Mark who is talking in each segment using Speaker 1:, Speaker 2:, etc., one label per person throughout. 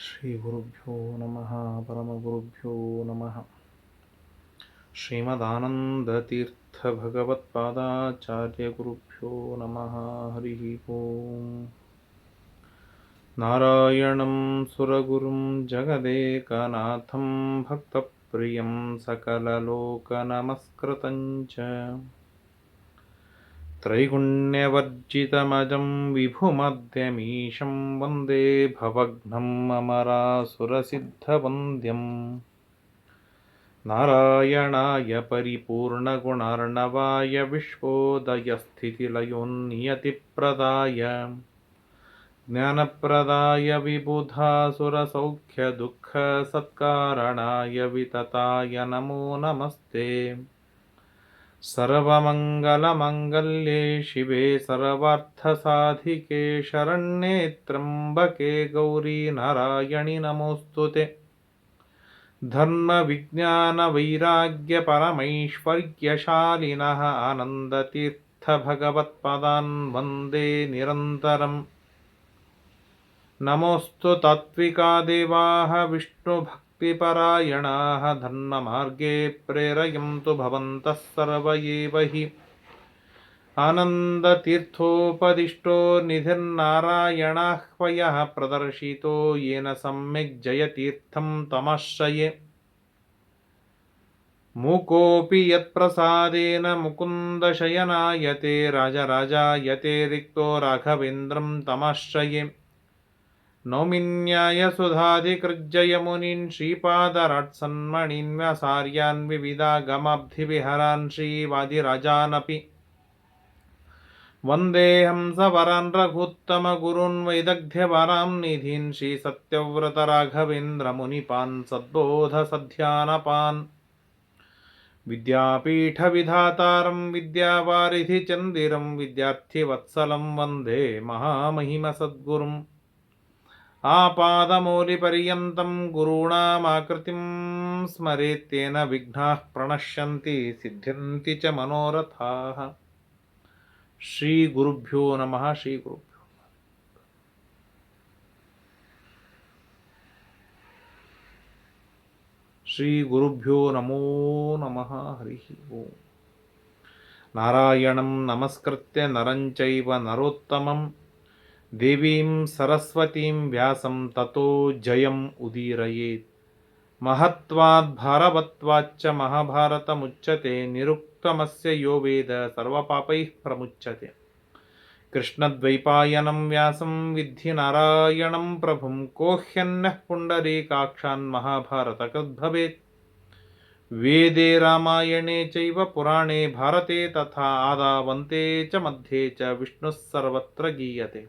Speaker 1: ಶ್ರೀ ಗುರುಭ್ಯೋ ನಮಃ ಪರಮಗುರುಭ್ಯೋ ನಮಃ. ಶ್ರೀಮದಾನಂದತೀರ್ಥ ಭಗವತ್ಪಾದಾಚಾರ್ಯ ಗುರುಭ್ಯೋ ನಮಃ. ಹರಿ ಓಂ. ನಾರಾಯಣಂ ಸುರಗುರುಂ ಜಗದೇಕನಾಥಂ ಭಕ್ತಪ್ರಿಯಂ ಸಕಲಲೋಕನಮಸ್ಕೃತಂ ಚ ತ್ರೈಗುಣ್ಯವರ್ಜಿತಮಜಂ ವಿಭುಮದ್ಯಮೀಶಂ ವಂದೇ ಭವಘ್ನಂ ಅಮರಾಸುರಸಿದ್ಧವಂದ್ಯಂ. ನಾರಾಯಣಾಯ ಪರಿಪೂರ್ಣಗುಣಾರ್ಣವಾಯ ವಿಶ್ವೋದಯಸ್ಥಿತಿಲಯೋನ್ನಿಯತಿಪ್ರದಾಯ ಜ್ಞಾನಪ್ರದಾಯ ವಿಬುಧಾಸುರಸೌಖ್ಯದುಃಖಸತ್ಕಾರಣಾಯ ವಿತತಾಯ ನಮೋ ನಮಸ್ತೆ. ಸರ್ವಮಂಗಲಮಂಗಲ್ಯೆ ಶಿವೆ ಸರ್ವಾರ್ಥಸಾಧಿಕೆ ಶರಣ್ಯೆ ತ್ರ್ಯಂಬಕೆ ಗೌರಿ ನಾರಾಯಣಿ ನಮೋಸ್ತುತೆ. ಧರ್ಮವಿಜ್ಞಾನವೈರಾಗ್ಯ ಪರಮೈಶ್ವರ್ಯಶಾಲಿನಃ ಆನಂದತೀರ್ಥಭಗವತ್ಪಾದಾನ್ ವಂದೇ ನಿರಂತರಂ. ನಮೋऽस्तु ತಾತ್ವಿಕಾ ದೇವಾಃ ವಿಷ್ಣುಭಕ್ತಿಪರಾಯಣಾಃ ಧರ್ಮಮಾರ್ಗೇ ಪ್ರೇರಯन्तु ಭವಂತಃ ಸರ್ವ ಏವ ಹಿ. ಆನಂದತೀರ್ಥೋಪದಿಷ್ಟೋ ನಿಧಿರ್ನಾರಾಯಣಾಹ್ವಯಃ ಪ್ರದರ್ಶಿತೋ ಯೇನ ಸಮ್ಯಕ್ ಜಯತೀರ್ಥಂ ತಮಾಶ್ರಯೇ. ಮೂಕೋऽಪಿ ಯತ್ಪ್ರಸಾದೇನ ಮುಕುಂದಶಯನಾಯತೆ ರಾಜರಾಜಾಯತೆ ರಿಕ್ತೋ ರಾಘವೇಂದ್ರಂ ತಮಾಶ್ರಯೇ. ನೌಮಿನ್ಯಾಯಸುಧಾಧಿಕೃಜ್ಜಯಮುನೀನ್ ಶ್ರೀಪಾದರಾಟ್ಸನ್ಮಣೀನ್ ವ್ಯಾಸಾರ್ಯಾನ್ ವಿವಿಧಾಗಮಾಬ್ಧಿವಿಹರಾನ್ ಶ್ರೀವಾದಿರಾಜಾನಪಿ. ವಂದೇ ಹಂಸವರಾನ್ ರಘುತ್ತಮಗುರುನ್ ವೈದಗ್ಧ್ಯವರಾಂ ನಿಧೀನ್ ಶ್ರೀಸತ್ಯವ್ರತರಾಘವೇಂದ್ರಮುನಿಪಾನ್ ಸದ್ಬೋಧಸಧ್ಯಾನಪಾನ್. ವಿದ್ಯಾಪೀಠವಿಧಾತಾರಂ ವಿದ್ಯಾವಾರಿಧಿಚಂದಿರಂ ವಿದ್ಯಾರ್ಥಿವತ್ಸಲಂ ವಂದೇ ಮಹಾಮಹಿಮಸದ್ಗುರುಂ. ಆಪಾದಮೌಲಿಪರ್ಯಂతం ಗುರುಣಾಮಾಕೃತಿಂ ಸ್ಮರೇತ್ತೇನ ವಿಘ್ನಾಃ ಪ್ರಣಶ್ಯಂತಿ ಸಿದ್ಧ್ಯಂತಿ ಚ ಮನೋರಥಾಃ. ಶ್ರೀ ಗುರುಭ್ಯೋ ನಮಃ. ಶ್ರೀ ಗುರುಭ್ಯೋ ಶ್ರೀ ಗುರುಭ್ಯೋ ನಮೋ ನಮಃ. ಹರಿ ಓಂ. ನಾರಾಯಣಂ ನಮಸ್ಕೃತ್ಯ ನರಂ ಚೈವ ನರೋತ್ತಮಂ ದೇವೀಂ ಸರಸ್ವತೀಂ ವ್ಯಾಸಂ ತತೋ ಜಯಂ ಉದೀರಯೇತ್. ಮಹತ್ವಾದ್ ಭಾರವತ್ವಾಚ್ಚ ಮಹಾಭಾರತಮುಚ್ಯತೆ ನಿರುಕ್ತಮಸ್ಯ ಯೋ ವೇದ ಸರ್ವಪಾಪೈಃ ಪ್ರಮುಚ್ಯತೆ. ಕೃಷ್ಣದ್ವೈಪಾಯನಂ ವ್ಯಾಸಂ ವಿದ್ಧಿ ನಾರಾಯಣಂ ಪ್ರಭುಂ ಕೋ ಹ್ಯನ್ಯಃ ಪುಂಡರೀಕಾಕ್ಷಾನ್ ಮಹಾಭಾರತಕೃತ್ ಭವೇತ್. ವೇದೇ ರಾಮಾಯಣೇ ಚೈವ ಪುರಾಣೇ ಭಾರತೆ ತಥಾ ಆದಾವಂತೆ ಚ ಮಧ್ಯೆ ಚ ವಿಷ್ಣುಃ ಸರ್ವತ್ರ ಗೀಯತೆ.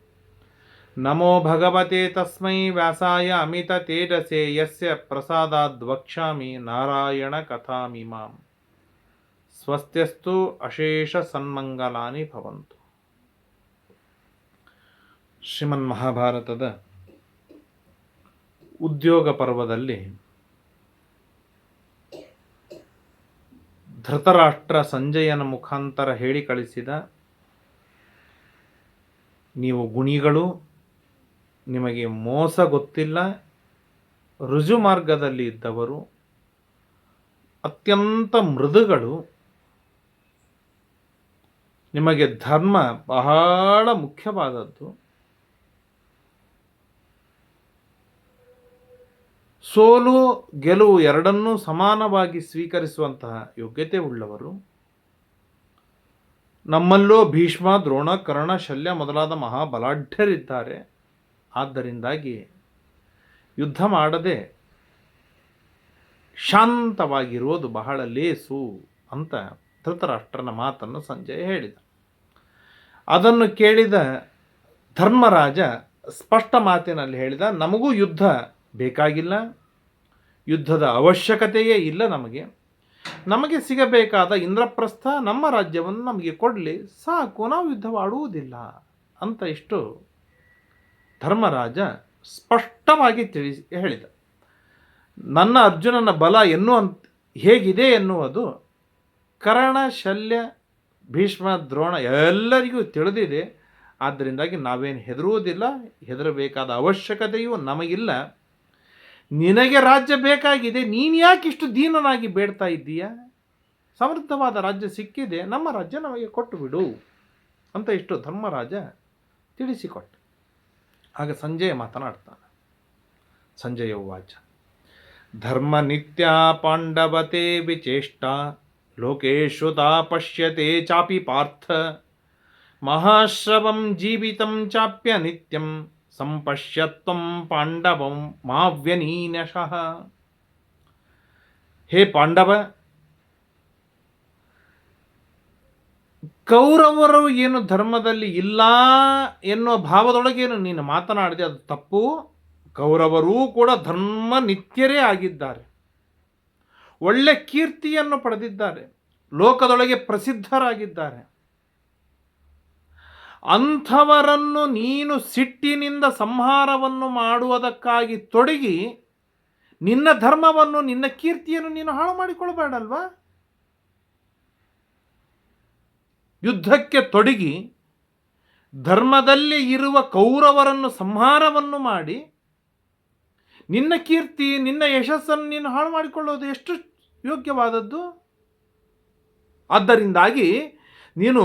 Speaker 1: ನಮೋ ಭಗವತೆ ತಸ್ಮೈ ವ್ಯಾಸಾಯ ಅಮಿತ ತೇಜಸೇ ಯಸ್ಯ ಪ್ರಸಾದಾದ್ ವಕ್ಷ್ಯಾಮಿ ನಾರಾಯಣ ಕಥಾಮಿಮಾಂ. ಸ್ವಸ್ತ್ಯಸ್ತು ಅಶೇಷ ಸನ್ಮಂಗಲಾನಿ ಭವಂತು. ಶ್ರೀಮನ್ ಮಹಾಭಾರತದ ಉದ್ಯೋಗ ಪರ್ವದಲ್ಲಿ ಧೃತರಾಷ್ಟ್ರ ಸಂಜಯನ ಮುಖಾಂತರ ಹೇಳಿ ಕಳಿಸಿದ, ನೀವು ಗುಣಿಗಳು, ನಿಮಗೆ ಮೋಸ ಗೊತ್ತಿಲ್ಲ, ರುಜು ಮಾರ್ಗದಲ್ಲಿ ಇದ್ದವರು, ಅತ್ಯಂತ ಮೃದುಗಳು, ನಿಮಗೆ ಧರ್ಮ ಬಹಳ ಮುಖ್ಯವಾದದ್ದು, ಸೋಲು ಗೆಲುವು ಎರಡನ್ನೂ ಸಮಾನವಾಗಿ ಸ್ವೀಕರಿಸುವಂತಹ ಯೋಗ್ಯತೆ ಉಳ್ಳವರು, ನಮ್ಮಲ್ಲೋ ಭೀಷ್ಮ, ದ್ರೋಣ, ಕರ್ಣ, ಶಲ್ಯ ಮೊದಲಾದ ಮಹಾಬಲಾಢ್ಯರಿದ್ದಾರೆ. ಆದ್ದರಿಂದಾಗಿ ಯುದ್ಧ ಮಾಡದೆ ಶಾಂತವಾಗಿರುವುದು ಬಹಳ ಲೇಸು ಅಂತ ಧೃತರಾಷ್ಟ್ರನ ಮಾತನ್ನು ಸಂಜಯ ಹೇಳಿದ. ಅದನ್ನು ಕೇಳಿದ ಧರ್ಮರಾಜ ಸ್ಪಷ್ಟ ಮಾತಿನಲ್ಲಿ ಹೇಳಿದ, ನಮಗೂ ಯುದ್ಧ ಬೇಕಾಗಿಲ್ಲ, ಯುದ್ಧದ ಅವಶ್ಯಕತೆಯೇ ಇಲ್ಲ. ನಮಗೆ ಸಿಗಬೇಕಾದ ಇಂದ್ರಪ್ರಸ್ಥ, ನಮ್ಮ ರಾಜ್ಯವನ್ನು ನಮಗೆ ಕೊಡಲಿ ಸಾಕು, ನಾವು ಯುದ್ಧವಾಡುವುದಿಲ್ಲ ಅಂತ ಇಷ್ಟು ಧರ್ಮರಾಜ ಸ್ಪಷ್ಟವಾಗಿ ಹೇಳಿದ. ನನ್ನ ಅರ್ಜುನನ ಬಲ ಹೇಗಿದೆ ಎನ್ನುವುದು ಕರ್ಣ, ಶಲ್ಯ, ಭೀಷ್ಮ, ದ್ರೋಣ ಎಲ್ಲರಿಗೂ ತಿಳಿದಿದೆ. ಆದ್ದರಿಂದಾಗಿ ನಾವೇನು ಹೆದರುವುದಿಲ್ಲ, ಹೆದರಬೇಕಾದ ಅವಶ್ಯಕತೆಯೂ ನಮಗಿಲ್ಲ. ನಿನಗೆ ರಾಜ್ಯ ಬೇಕಾಗಿದೆ, ನೀನು ಯಾಕೆ ಇಷ್ಟು ದೀನನಾಗಿ ಬೇಡ್ತಾ ಇದ್ದೀಯ? ಸಮೃದ್ಧವಾದ ರಾಜ್ಯ ಸಿಕ್ಕಿದೆ, ನಮ್ಮ ರಾಜ್ಯ ನಮಗೆ ಕೊಟ್ಟು ಬಿಡು ಅಂತ ಇಷ್ಟು ಧರ್ಮರಾಜ ತಿಳಿಸಿಕೊಟ್ಟ. ಆಗ ಸಂಜಯ ಮಾತನಾಡ್ತಾನೆ. ಸಂಜಯ ಉವಾಚ ಧರ್ಮ ನಿತ್ಯ ಪಾಂಡವತೆ ವಿಚೇಷ್ಟ ಲೋಕೇಶ್ವತಾ ಪಶ್ಯತೆ ಚಾಪಿ ಪಾರ್ಥ ಮಹಾಶ್ರವಂ ಜೀವಿತಂ ಚಾಪ್ಯ ನಿತ್ಯಂ ಸಂಪಶ್ಯತ್ವಂ ಪಾಂಡವಂ ಮಾವ್ಯನೀನಶಃ. ಹೇ ಪಾಂಡವ, ಕೌರವರು ಏನು ಧರ್ಮದಲ್ಲಿ ಇಲ್ಲ ಎನ್ನುವ ಭಾವದೊಳಗೇನು ನೀನು ಮಾತನಾಡಿದೆ, ಅದು ತಪ್ಪು. ಕೌರವರೂ ಕೂಡ ಧರ್ಮ ನಿತ್ಯರೇ ಆಗಿದ್ದಾರೆ, ಒಳ್ಳೆ ಕೀರ್ತಿಯನ್ನು ಪಡೆದಿದ್ದಾರೆ, ಲೋಕದೊಳಗೆ ಪ್ರಸಿದ್ಧರಾಗಿದ್ದಾರೆ. ಅಂಥವರನ್ನು ನೀನು ಸಿಟ್ಟಿನಿಂದ ಸಂಹಾರವನ್ನು ಮಾಡುವುದಕ್ಕಾಗಿ ತೊಡಗಿ ನಿನ್ನ ಧರ್ಮವನ್ನು, ನಿನ್ನ ಕೀರ್ತಿಯನ್ನು ನೀನು ಹಾಳು ಮಾಡಿಕೊಳ್ಬೇಡಲ್ವಾ? ಯುದ್ಧಕ್ಕೆ ತೊಡಗಿ ಧರ್ಮದಲ್ಲಿ ಇರುವ ಕೌರವರನ್ನು ಸಂಹಾರವನ್ನು ಮಾಡಿ ನಿನ್ನ ಕೀರ್ತಿ, ನಿನ್ನ ಯಶಸ್ಸನ್ನು ನೀನು ಹಾಳು ಮಾಡಿಕೊಳ್ಳೋದು ಎಷ್ಟು ಯೋಗ್ಯವಾದದ್ದು? ಆದ್ದರಿಂದಾಗಿ ನೀನು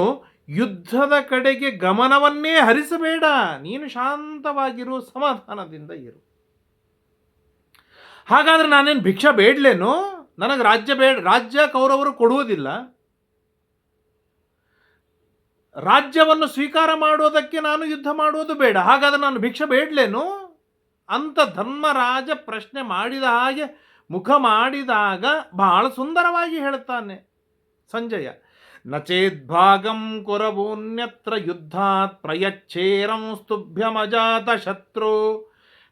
Speaker 1: ಯುದ್ಧದ ಕಡೆಗೆ ಗಮನವನ್ನೇ ಹರಿಸಬೇಡ. ನೀನು ಶಾಂತವಾಗಿರು, ಸಮಾಧಾನದಿಂದ ಇರು. ಹಾಗಾದರೆ ನಾನೇನು ಭಿಕ್ಷೆ ಬೇಡಲೇನು? ನನಗೆ ರಾಜ್ಯ ಕೌರವರು ಕೊಡುವುದಿಲ್ಲ. ರಾಜ್ಯವನ್ನು ಸ್ವೀಕಾರ ಮಾಡುವುದಕ್ಕೆ ನಾನು ಯುದ್ಧ ಮಾಡುವುದು ಬೇಡ. ಹಾಗಾದರೆ ನಾನು ಭಿಕ್ಷೆ ಬೇಡಲೇನು ಅಂತ ಧರ್ಮರಾಜ ಪ್ರಶ್ನೆ ಮಾಡಿದ ಹಾಗೆ ಮುಖ ಮಾಡಿದಾಗ ಬಹಳ ಸುಂದರವಾಗಿ ಹೇಳುತ್ತಾನೆ ಸಂಜಯ. ನಚೇದ್ಭಾಗಂ ಕುರವೋನ್ಯತ್ರ ಯುದ್ಧಾತ್ ಪ್ರಯಚ್ಛೇರಂ ಸ್ತುಭ್ಯಮಜಾತ ಶತ್ರು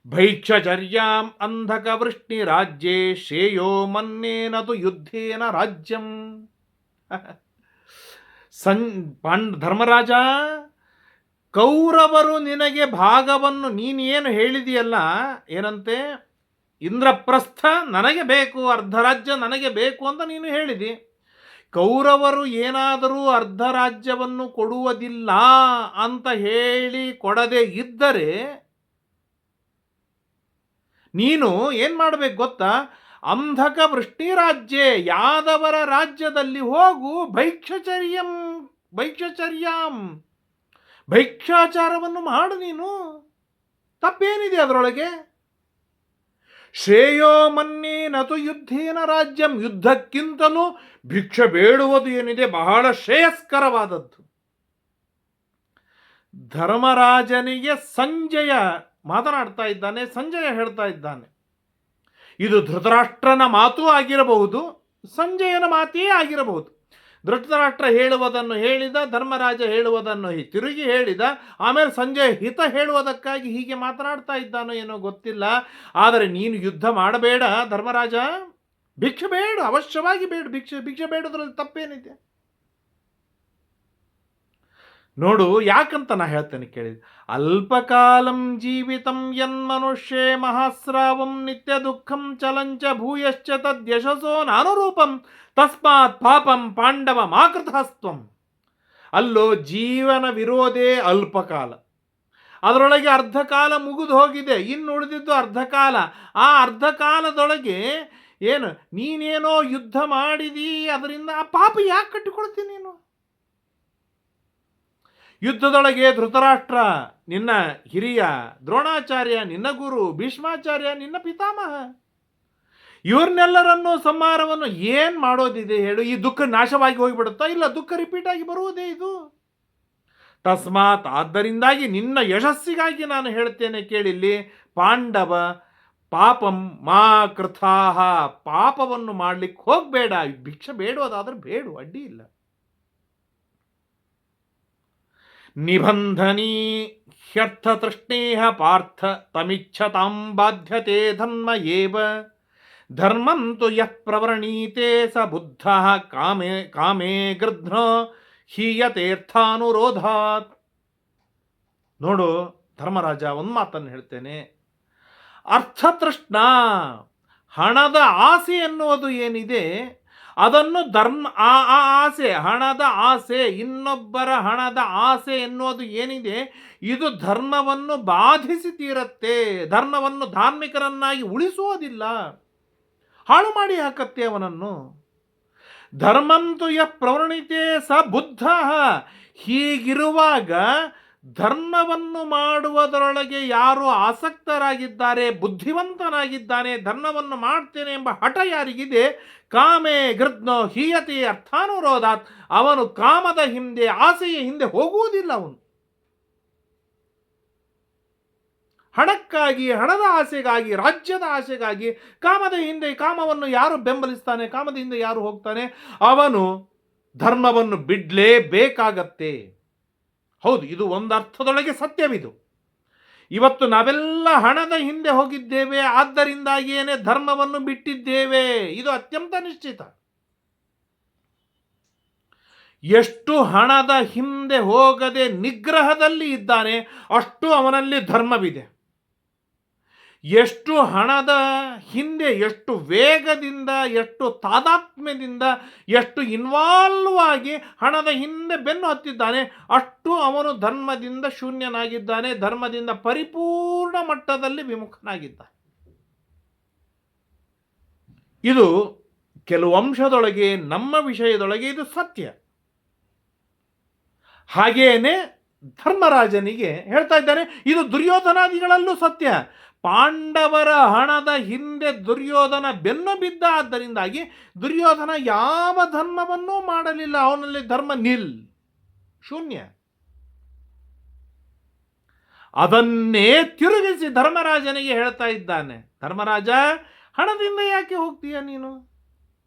Speaker 1: ಭೈಕ್ಷಚರ್ಯಾಂ ಅಂಧಕ ವೃಷ್ಣಿ ರಾಜ್ಯೇ ಶ್ರೇಯೋ ಮನ್ನೇನತು ಯುದ್ಧೇನ ರಾಜ್ಯಂ. ಧರ್ಮರಾಜ, ಕೌರವರು ನಿನಗೆ ಭಾಗವನ್ನು ನೀನೇನು ಹೇಳಿದೆಯಲ್ಲ, ಏನಂತೆ ಇಂದ್ರಪ್ರಸ್ಥ ನನಗೆ ಬೇಕು, ಅರ್ಧ ರಾಜ್ಯ ನನಗೆ ಬೇಕು ಅಂತ ನೀನು ಹೇಳಿದಿ. ಕೌರವರು ಏನಾದರೂ ಅರ್ಧ ರಾಜ್ಯವನ್ನು ಕೊಡುವುದಿಲ್ಲ ಅಂತ ಹೇಳಿ ಕೊಡದೆ ಇದ್ದರೆ ನೀನು ಏನು ಮಾಡಬೇಕು ಗೊತ್ತಾ? ಅಂಧಕ ವೃಷ್ಟಿ ರಾಜ್ಯ, ಯಾದವರ ರಾಜ್ಯದಲ್ಲಿ ಹೋಗು, ಭೈಕ್ಷಾಚಾರವನ್ನು ಮಾಡು. ನೀನು ತಪ್ಪೇನಿದೆ ಅದರೊಳಗೆ? ಶ್ರೇಯೋ ಮನ್ನೇನತು ಯುದ್ಧೇನ ರಾಜ್ಯಂ, ಯುದ್ಧಕ್ಕಿಂತಲೂ ಭಿಕ್ಷೆ ಬೇಡುವುದು ಏನಿದೆ ಬಹಳ ಶ್ರೇಯಸ್ಕರವಾದದ್ದು. ಧರ್ಮರಾಜನಿಗೆ ಸಂಜಯ ಮಾತನಾಡ್ತಾ ಇದ್ದಾನೆ, ಸಂಜಯ ಹೇಳ್ತಾ ಇದ್ದಾನೆ. ಇದು ಧೃತರಾಷ್ಟ್ರನ ಮಾತೂ ಆಗಿರಬಹುದು, ಸಂಜಯನ ಮಾತೇ ಆಗಿರಬಹುದು. ಧೃತರಾಷ್ಟ್ರ ಹೇಳುವುದನ್ನು ಹೇಳಿದ, ಧರ್ಮರಾಜ ಹೇಳುವುದನ್ನು ತಿರುಗಿ ಹೇಳಿದ, ಆಮೇಲೆ ಸಂಜಯ ಹಿತ ಹೇಳುವುದಕ್ಕಾಗಿ ಹೀಗೆ ಮಾತನಾಡ್ತಾ ಇದ್ದಾನೋ ಏನೋ ಗೊತ್ತಿಲ್ಲ. ಆದರೆ ನೀನು ಯುದ್ಧ ಮಾಡಬೇಡ ಧರ್ಮರಾಜ, ಭಿಕ್ಷೆ ಬೇಡು, ಅವಶ್ಯವಾಗಿ ಬೇಡು. ಭಿಕ್ಷೆ ಬೇಡೋದ್ರಲ್ಲಿ ತಪ್ಪೇನಿದೆ? ನೋಡು, ಯಾಕಂತ ನಾ ಹೇಳ್ತೇನೆ ಕೇಳಿ. ಅಲ್ಪಕಾಲಂ ಜೀವಿತಂ ಯನ್ಮನುಷ್ಯೇ ಮಹಾಸ್ರಾವಂ ನಿತ್ಯ ದುಃಖಂ ಚಲಂಚ ಭೂಯಶ್ಚ ತದ್ಯಶಸೋ ನಾನುರೂಪಂ ತಸ್ಮಾತ್ ಪಾಪಂ ಪಾಂಡವ ಮಾಕೃತಸ್ತ್ವಂ. ಅಲ್ಲೋ, ಜೀವನ ವಿರೋಧೇ ಅಲ್ಪಕಾಲ, ಅದರೊಳಗೆ ಅರ್ಧ ಕಾಲ ಮುಗಿದು ಹೋಗಿದೆ, ಇನ್ನು ಉಳಿದಿದ್ದು ಅರ್ಧ ಕಾಲ. ಆ ಅರ್ಧ ಕಾಲದೊಳಗೆ ಏನು ನೀನೇನೋ ಯುದ್ಧ ಮಾಡಿದಿ, ಅದರಿಂದ ಆ ಪಾಪ ಯಾಕೆ ಕಟ್ಟಿಕೊಳ್ತೀನಿ ನೀನು? ಯುದ್ಧದೊಳಗೆ ಧೃತರಾಷ್ಟ್ರ ನಿನ್ನ ಹಿರಿಯ, ದ್ರೋಣಾಚಾರ್ಯ ನಿನ್ನ ಗುರು, ಭೀಷ್ಮಾಚಾರ್ಯ ನಿನ್ನ ಪಿತಾಮಹ, ಇವ್ರನ್ನೆಲ್ಲರನ್ನು ಸಂಹಾರವನ್ನು ಏನು ಮಾಡೋದಿದೆ ಹೇಳು? ಈ ದುಃಖ ನಾಶವಾಗಿ ಹೋಗಿಬಿಡುತ್ತಾ? ಇಲ್ಲ, ದುಃಖ ರಿಪೀಟ್ ಆಗಿ ಬರುವುದೇ ಇದು. ತಸ್ಮಾತ್, ಆದ್ದರಿಂದಾಗಿ ನಿನ್ನ ಯಶಸ್ಸಿಗಾಗಿ ನಾನು ಹೇಳ್ತೇನೆ ಕೇಳಿಲ್ಲಿ, ಪಾಂಡವ ಪಾಪಂ ಮಾ ಕೃತಾಹ, ಪಾಪವನ್ನು ಮಾಡ್ಲಿಕ್ಕೆ ಹೋಗಬೇಡ. ಭಿಕ್ಷೆ ಬೇಡೋದಾದ್ರೆ ಬೇಡು, ಅಡ್ಡಿ ಇಲ್ಲ. ನಿಬಂಧನೀ ಹ್ಯರ್ಥತೃಷ್ಣೇಹ ಪಾರ್ಥ ತಮಿಚ್ಛತಾಂ ಬಾಧ್ಯತೆ ಧರ್ಮ ಏವ ಧರ್ಮಂ ತು ಯಃ ಪ್ರವರ್ಣೀತೆ ಸ ಬುದ್ಧಃ ಕಾಮೇ ಗೃಧ್ನೋ ಹೀಯತೇರ್ಥಾನುರೋಧಾತ್. ನೋಡು ಧರ್ಮರಾಜ, ಒಂದು ಮಾತನ್ನು ಹೇಳ್ತೇನೆ. ಅರ್ಥತೃಷ್ಣ, ಹಣದ ಆಸೆ ಎನ್ನುವುದು ಏನಿದೆ, ಅದನ್ನು ಆ ಆಸೆ, ಹಣದ ಆಸೆ, ಇನ್ನೊಬ್ಬರ ಹಣದ ಆಸೆ ಎನ್ನುವುದು ಏನಿದೆ, ಇದು ಧರ್ಮವನ್ನು ಬಾಧಿಸಿ ತೀರತ್ತೆ. ಧರ್ಮವನ್ನು ಧಾರ್ಮಿಕರನ್ನಾಗಿ ಉಳಿಸುವುದಿಲ್ಲ, ಹಾಳು ಮಾಡಿ ಹಾಕತ್ತೆ ಅವನನ್ನು. ಧರ್ಮಂತು ಯ ಪ್ರವೃಣಿತೆ ಸ ಬುದ್ಧ. ಹೀಗಿರುವಾಗ ಧರ್ಮವನ್ನು ಮಾಡುವುದರೊಳಗೆ ಯಾರು ಆಸಕ್ತರಾಗಿದ್ದಾರೆ, ಬುದ್ಧಿವಂತನಾಗಿದ್ದಾನೆ, ಧರ್ಮವನ್ನು ಮಾಡ್ತೇನೆ ಎಂಬ ಹಠ ಯಾರಿಗಿದೆ, ಕಾಮೇ ಗೃಧ್ನೋ ಹೀಯತೆ ಅರ್ಥಾನುರೋಧಾತ್, ಅವನು ಕಾಮದ ಹಿಂದೆ, ಆಸೆಯ ಹಿಂದೆ ಹೋಗುವುದಿಲ್ಲ. ಅವನು ಹಣಕ್ಕಾಗಿ, ಹಣದ ಆಸೆಗಾಗಿ, ರಾಜ್ಯದ ಆಸೆಗಾಗಿ ಕಾಮದ ಹಿಂದೆ, ಕಾಮವನ್ನು ಯಾರು ಬೆಂಬಲಿಸ್ತಾನೆ, ಕಾಮದ ಹಿಂದೆ ಯಾರು ಹೋಗ್ತಾನೆ, ಅವನು ಧರ್ಮವನ್ನು ಬಿಡಲೇಬೇಕಾಗತ್ತೆ. ಹೌದು, ಇದು ಒಂದು ಅರ್ಥದೊಳಗೆ ಸತ್ಯವಿದು. ಇವತ್ತು ನಾವೆಲ್ಲ ಹಣದ ಹಿಂದೆ ಹೋಗಿದ್ದೇವೆ, ಆದ್ದರಿಂದಾಗಿಯೇ ಧರ್ಮವನ್ನು ಬಿಟ್ಟಿದ್ದೇವೆ. ಇದು ಅತ್ಯಂತ ನಿಶ್ಚಿತ. ಎಷ್ಟು ಹಣದ ಹಿಂದೆ ಹೋಗದೆ ನಿಗ್ರಹದಲ್ಲಿ ಇದ್ದಾನೆ, ಅಷ್ಟು ಅವನಲ್ಲಿ ಧರ್ಮವಿದೆ. ಎಷ್ಟು ಹಣದ ಹಿಂದೆ, ಎಷ್ಟು ವೇಗದಿಂದ, ಎಷ್ಟು ತಾದಾತ್ಮ್ಯದಿಂದ, ಎಷ್ಟು ಇನ್ವಾಲ್ವ್ ಆಗಿ ಹಣದ ಹಿಂದೆ ಬೆನ್ನು ಹತ್ತಿದ್ದಾನೆ, ಅಷ್ಟು ಅವನು ಧರ್ಮದಿಂದ ಶೂನ್ಯನಾಗಿದ್ದಾನೆ, ಧರ್ಮದಿಂದ ಪರಿಪೂರ್ಣ ಮಟ್ಟದಲ್ಲಿ ವಿಮುಖನಾಗಿದ್ದಾನೆ. ಇದು ಕೆಲವು ಅಂಶದೊಳಗೆ, ನಮ್ಮ ವಿಷಯದೊಳಗೆ ಇದು ಸತ್ಯ. ಹಾಗೇನೆ ಧರ್ಮರಾಜನಿಗೆ ಹೇಳ್ತಾ ಇದ್ದಾನೆ, ಇದು ದುರ್ಯೋಧನಾದಿಗಳಲ್ಲೂ ಸತ್ಯ. ಪಾಂಡವರ ಹಣದ ಹಿಂದೆ ದುರ್ಯೋಧನ ಬೆನ್ನು ಬಿದ್ದ, ಆದ್ದರಿಂದಾಗಿ ದುರ್ಯೋಧನ ಯಾವ ಧರ್ಮವನ್ನೂ ಮಾಡಲಿಲ್ಲ. ಅವನಲ್ಲಿ ಧರ್ಮ ಶೂನ್ಯ. ಅದನ್ನೇ ತಿರುಗಿಸಿ ಧರ್ಮರಾಜನಿಗೆ ಹೇಳ್ತಾ ಇದ್ದಾನೆ, ಧರ್ಮರಾಜ, ಹಣದಿಂದ ಯಾಕೆ ಹೋಗ್ತೀಯ ನೀನು?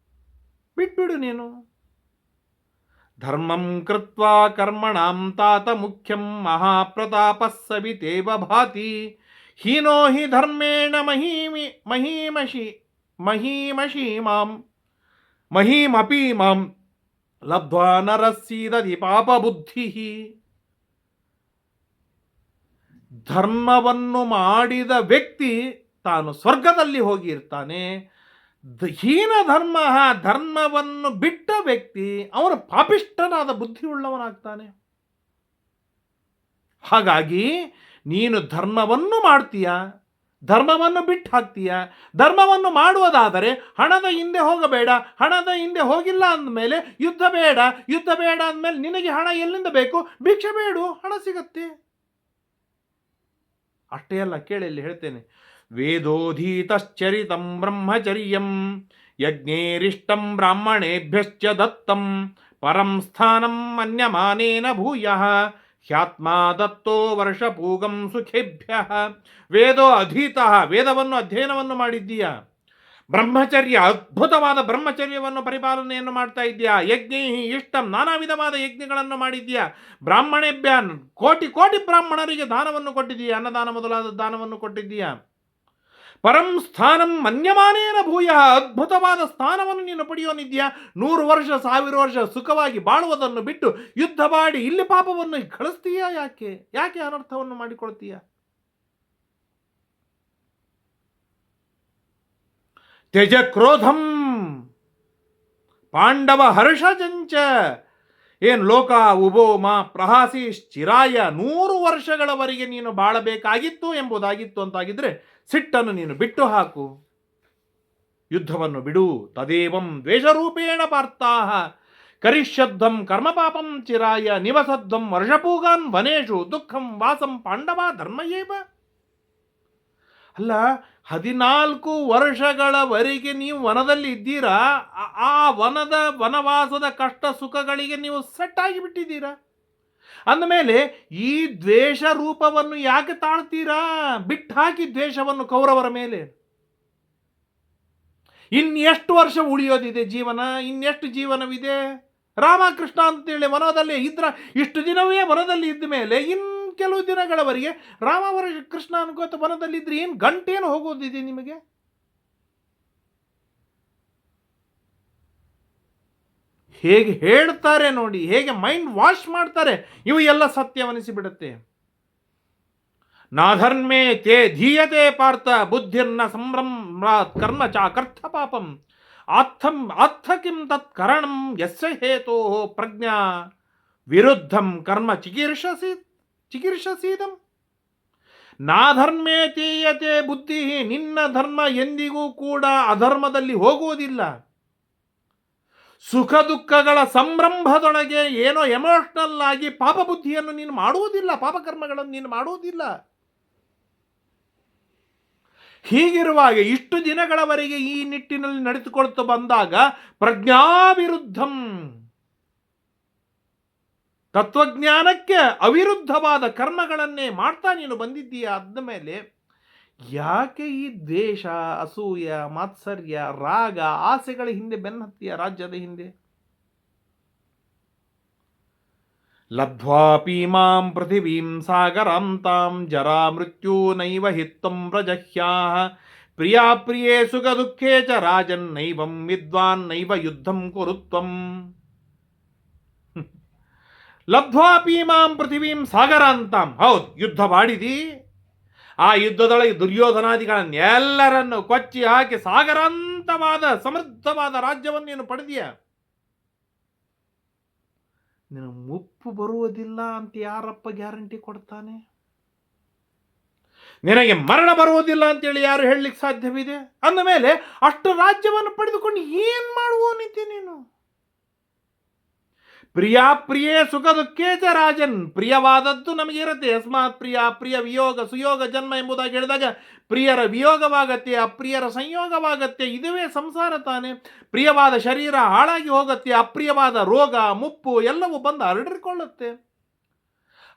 Speaker 1: ಬಿಟ್ಬಿಡು ನೀನು. ಧರ್ಮಂ ಕೃತ್ವಾ ಕರ್ಮಣಾಂ ತಾತ ಮುಖ್ಯಂ ಮಹಾಪ್ರತಾಪ ಸವಿತೇವ ಭಾತಿ. ಹೀನೋ ಹಿ ಧರ್ಮೇಣ ಮಹೀಮಪಿ ಮಾಂ ಲಬ್ಧ್ವಾ ನರಸ್ಸೀದದಿ ಪಾಪ ಬುದ್ಧಿ. ಧರ್ಮವನ್ನು ಮಾಡಿದ ವ್ಯಕ್ತಿ ತಾನು ಸ್ವರ್ಗದಲ್ಲಿ ಹೋಗಿರ್ತಾನೆ. ಹೀನ ಧರ್ಮ, ಧರ್ಮವನ್ನು ಬಿಟ್ಟ ವ್ಯಕ್ತಿ ಅವನು ಪಾಪಿಷ್ಠನಾದ ಬುದ್ಧಿಯುಳ್ಳವನಾಗ್ತಾನೆ. ಹಾಗಾಗಿ ನೀನು ಧರ್ಮವನ್ನು ಮಾಡ್ತೀಯ, ಧರ್ಮವನ್ನು ಬಿಟ್ಟು ಹಾಕ್ತೀಯ. ಧರ್ಮವನ್ನು ಮಾಡುವುದಾದರೆ ಹಣದ ಹಿಂದೆ ಹೋಗಬೇಡ. ಹಣದ ಹಿಂದೆ ಹೋಗಿಲ್ಲ ಅಂದಮೇಲೆ ಯುದ್ಧ ಬೇಡ. ಯುದ್ಧ ಬೇಡ ಅಂದಮೇಲೆ ನಿನಗೆ ಹಣ ಎಲ್ಲಿಂದ ಬೇಕು? ಭಿಕ್ಷೆ ಬೇಡು, ಹಣ ಸಿಗತ್ತೆ. ಅಷ್ಟೇ ಅಲ್ಲ, ಕೇಳಿ ಇಲ್ಲಿ ಹೇಳ್ತೇನೆ. ವೇದೋಧೀತಶ್ಚರಿತಂ ಬ್ರಹ್ಮಚರ್ಯಂ ಯಜ್ಞೇರಿಷ್ಟಂ ಬ್ರಾಹ್ಮಣೇಭ್ಯಶ್ಚ ದತ್ತಂ ಪರಂ ಸ್ಥಾನಂ ಅನ್ಯಮಾನೇನ ಭೂಯಃ ಹ್ಯಾತ್ಮಾ ದತ್ತೋ ವರ್ಷಪೂಗಂ ಸುಖೇಭ್ಯ. ವೇದೋ ಅಧೀತ, ವೇದವನ್ನು ಅಧ್ಯಯನವನ್ನು ಮಾಡಿದ್ದೀಯ. ಬ್ರಹ್ಮಚರ್ಯ, ಅದ್ಭುತವಾದ ಬ್ರಹ್ಮಚರ್ಯವನ್ನು ಪರಿಪಾಲನೆಯನ್ನು ಮಾಡ್ತಾ ಇದ್ದೀಯಾ. ಯಜ್ಞೈ ಇಷ್ಟಂ, ನಾನಾ ವಿಧವಾದ ಯಜ್ಞಗಳನ್ನು ಮಾಡಿದ್ದೀಯಾ. ಬ್ರಾಹ್ಮಣೇಭ್ಯ, ಕೋಟಿ ಕೋಟಿ ಬ್ರಾಹ್ಮಣರಿಗೆ ದಾನವನ್ನು ಕೊಟ್ಟಿದ್ದೀಯಾ, ಅನ್ನದಾನ ಮೊದಲಾದ ದಾನವನ್ನು ಕೊಟ್ಟಿದ್ದೀಯಾ. ಪರಂ ಸ್ಥಾನಂ ಮನ್ಯಮಾನೇನ ಭೂಯ, ಅದ್ಭುತವಾದ ಸ್ಥಾನವನ್ನು ನೀನು ಪಡೆಯೋನಿದ್ದೀಯಾ. 100 ವರ್ಷ 1000 ವರ್ಷ ಸುಖವಾಗಿ ಬಾಳುವುದನ್ನು ಬಿಟ್ಟು ಯುದ್ಧ ಮಾಡಿ ಇಲ್ಲಿ ಪಾಪವನ್ನು ಕಳಿಸ್ತೀಯಾ? ಯಾಕೆ ಅನರ್ಥವನ್ನು ಮಾಡಿಕೊಳ್ತೀಯ? ತ್ಯಜ ಕ್ರೋಧಂ ಪಾಂಡವ ಹರ್ಷಜಂಚ. ಏನು ಲೋಕ ಉಭೋ ಮಾ ಪ್ರಹಾಸಿ ಚಿರಾಯ, 100 ವರ್ಷಗಳವರೆಗೆ ನೀನು ಬಾಳಬೇಕಾಗಿತ್ತು ಎಂಬುದಾಗಿತ್ತು ಅಂತಾಗಿದ್ರೆ ಸಿಟ್ಟನ್ನು ನೀನು ಬಿಟ್ಟು ಹಾಕು, ಯುದ್ಧವನ್ನು ಬಿಡು. ತದೇವಂ ದ್ವೇಷರೂಪೇಣ ಪಾರ್ಥಾಹ ಕರಿಷ್ಯಧ್ವಂ ಕರ್ಮಪಾಪಂ ಚಿರಾಯ ನಿವಸಧ್ವಂ ವರ್ಷಪೂಗಾನ್ ವನೇಶು ದುಃಖಂ ವಾಸಂ ಪಾಂಡವ ಧರ್ಮಯೇವ. ಅಲ್ಲ, 14 ವರ್ಷಗಳವರೆಗೆ ನೀವು ವನದಲ್ಲಿ ಇದ್ದೀರಾ. ಆ ವನವಾಸದ ಕಷ್ಟ ಸುಖಗಳಿಗೆ ನೀವು ಸೆಟ್ ಆಗಿಬಿಟ್ಟಿದ್ದೀರಾ. ಅಂದಮೇಲೆ ಈ ದ್ವೇಷ ರೂಪವನ್ನು ಯಾಕೆ ತಾಳ್ತೀರಾ? ಬಿಟ್ಟು ಹಾಕಿ ದ್ವೇಷವನ್ನು ಕೌರವರ ಮೇಲೆ. ಇನ್ನೆಷ್ಟು ವರ್ಷ ಉಳಿಯೋದಿದೆ ಜೀವನ? ಇನ್ನೆಷ್ಟು ಜೀವನವಿದೆ? ರಾಮಕೃಷ್ಣ ಅಂತೇಳಿ ವನದಲ್ಲಿ ಇದ್ರ, ಇಷ್ಟು ದಿನವೇ ವನದಲ್ಲಿ ಇದ್ದ ಮೇಲೆ ಕೆಲವು ದಿನಗಳವರೆಗೆ ರಾಮವರ ಕೃಷ್ಣ ಅನ್ಕೋತ ವನದಲ್ಲಿದ್ರೆ ಏನು ಗಂಟೇನು ಹೋಗೋದಿದೆ ನಿಮಗೆ? ಹೇಗೆ ಹೇಳ್ತಾರೆ ನೋಡಿ, ಹೇಗೆ ಮೈಂಡ್ ವಾಶ್ ಮಾಡ್ತಾರೆ. ಇವು ಎಲ್ಲ ಸತ್ಯವನಿಸಿಬಿಡುತ್ತೆ. ನಾಧರ್ಮೇ ತೇ ಧೀಯತೆ ಪಾರ್ಥ ಬುದ್ಧಿರ್ನ ಸಂಭ್ರಮಾತ್ ಕರ್ಮ ಚ ಕರ್ಥ ಪಾಪಂ. ಅರ್ಥ ಕಿಂ ತತ್ ಕರಣಂ ಯಸ್ಯ ಹೇತೋ ಪ್ರಜ್ಞಾ ವಿರುದ್ಧಂ ಕರ್ಮ ಚಿಕೀರ್ಷಸೀದಂ ನಾಧರ್ಮೇ ತೀಯತೆ ಬುದ್ಧಿ. ನಿನ್ನ ಧರ್ಮ ಎಂದಿಗೂ ಕೂಡ ಅಧರ್ಮದಲ್ಲಿ ಹೋಗುವುದಿಲ್ಲ. ಸುಖ ದುಃಖಗಳ ಸಂಭ್ರಮದೊಳಗೆ ಏನೋ ಎಮೋಷನಲ್ ಆಗಿ ಪಾಪ ಬುದ್ಧಿಯನ್ನು ನೀನು ಮಾಡುವುದಿಲ್ಲ, ಪಾಪಕರ್ಮಗಳನ್ನು ನೀನು ಮಾಡುವುದಿಲ್ಲ. ಹೀಗಿರುವಾಗ ಇಷ್ಟು ದಿನಗಳವರೆಗೆ ಈ ನಿಟ್ಟಿನಲ್ಲಿ ನಡೆದುಕೊಳ್ತಾ ಬಂದಾಗ ಪ್ರಜ್ಞಾವಿರುದ್ಧಂ, ತತ್ವಜ್ಞಾನಕ್ಕೆ ಅವಿರುದ್ಧವಾದ ಕರ್ಮಗಳನ್ನೇ ಮಾಡ್ತಾ ನೀನು ಬಂದಿದ್ದೀಯ. ಆದ ಮೇಲೆ ಯಾಕೆ ಈ ದ್ವೇಷ, ಅಸೂಯ, ಮಾತ್ಸರ್ಯ, ರಾಗ, ಆಸೆಗಳ ಹಿಂದೆ ಬೆನ್ನತ್ತಿಯ ರಾಜ್ಯದ ಹಿಂದೆ? ಲಬ್ಧ್ವಾಪೀಮಾಂ ಪೃಥಿವೀಂ ಸಾಗರಾಂತಾಂ ಜರಾ ಮೃತ್ಯು ನೈವ ಹಿತ್ವಂ ಪ್ರಜಹ್ಯಾಃ ಪ್ರಿಯಾ ಪ್ರಿಯೇ ಸುಖ ದುಃಖೇ ಚ ರಾಜನ್ ನೈವಂ ವಿದ್ವಾನ್ ನೈವ ಯುದ್ಧಂ ಕುರುತ್ವಂ. ಲಬ್ಧ್ವಾಪೀಮಾಂ ಪೃಥಿವೀಂ ಸಾಗರಾಂತಾಂ. ಹೌದು, ಯುದ್ಧ ಮಾಡಿದಿ. ಆ ಯುದ್ಧದೊಳಗೆ ದುರ್ಯೋಧನಾದಿಗಳನ್ನೆಲ್ಲರನ್ನು ಕೊಚ್ಚಿ ಹಾಕಿ ಸಾಗರಾಂತವಾದ ಸಮೃದ್ಧವಾದ ರಾಜ್ಯವನ್ನು ನೀನು ಪಡೆದಿಯ. ನೀನು ಮುಪ್ಪು ಬರುವುದಿಲ್ಲ ಅಂತ ಯಾರಪ್ಪ ಗ್ಯಾರಂಟಿ ಕೊಡ್ತಾನೆ? ನಿನಗೆ ಮರಣ ಬರುವುದಿಲ್ಲ ಅಂತೇಳಿ ಯಾರು ಹೇಳಲಿಕ್ಕೆ ಸಾಧ್ಯವಿದೆ? ಅಂದ ಮೇಲೆ ಅಷ್ಟು ರಾಜ್ಯವನ್ನು ಪಡೆದುಕೊಂಡು ಏನ್ ಮಾಡುವವನಿದ್ದೆ ನೀನು? ಪ್ರಿಯಾ ಪ್ರಿಯೇ ಸುಖ ದುಃಖೇ ಚ ರಾಜನ್. ಪ್ರಿಯವಾದದ್ದು ನಮಗೆ ಇರುತ್ತೆ. ಅಸ್ಮಾತ್ ಪ್ರಿಯ ವಿಯೋಗ ಸುಯೋಗ ಜನ್ಮ ಎಂಬುದಾಗಿ ಹೇಳಿದಾಗ ಪ್ರಿಯರ ವಿಯೋಗವಾಗತ್ತೆ, ಅಪ್ರಿಯರ ಸಂಯೋಗವಾಗತ್ತೆ. ಇದುವೇ ಸಂಸಾರ ತಾನೆ. ಪ್ರಿಯವಾದ ಶರೀರ ಹಾಳಾಗಿ ಹೋಗುತ್ತೆ, ಅಪ್ರಿಯವಾದ ರೋಗ ಮುಪ್ಪು ಎಲ್ಲವೂ ಬಂದು ಹರಡಿಕೊಳ್ಳುತ್ತೆ.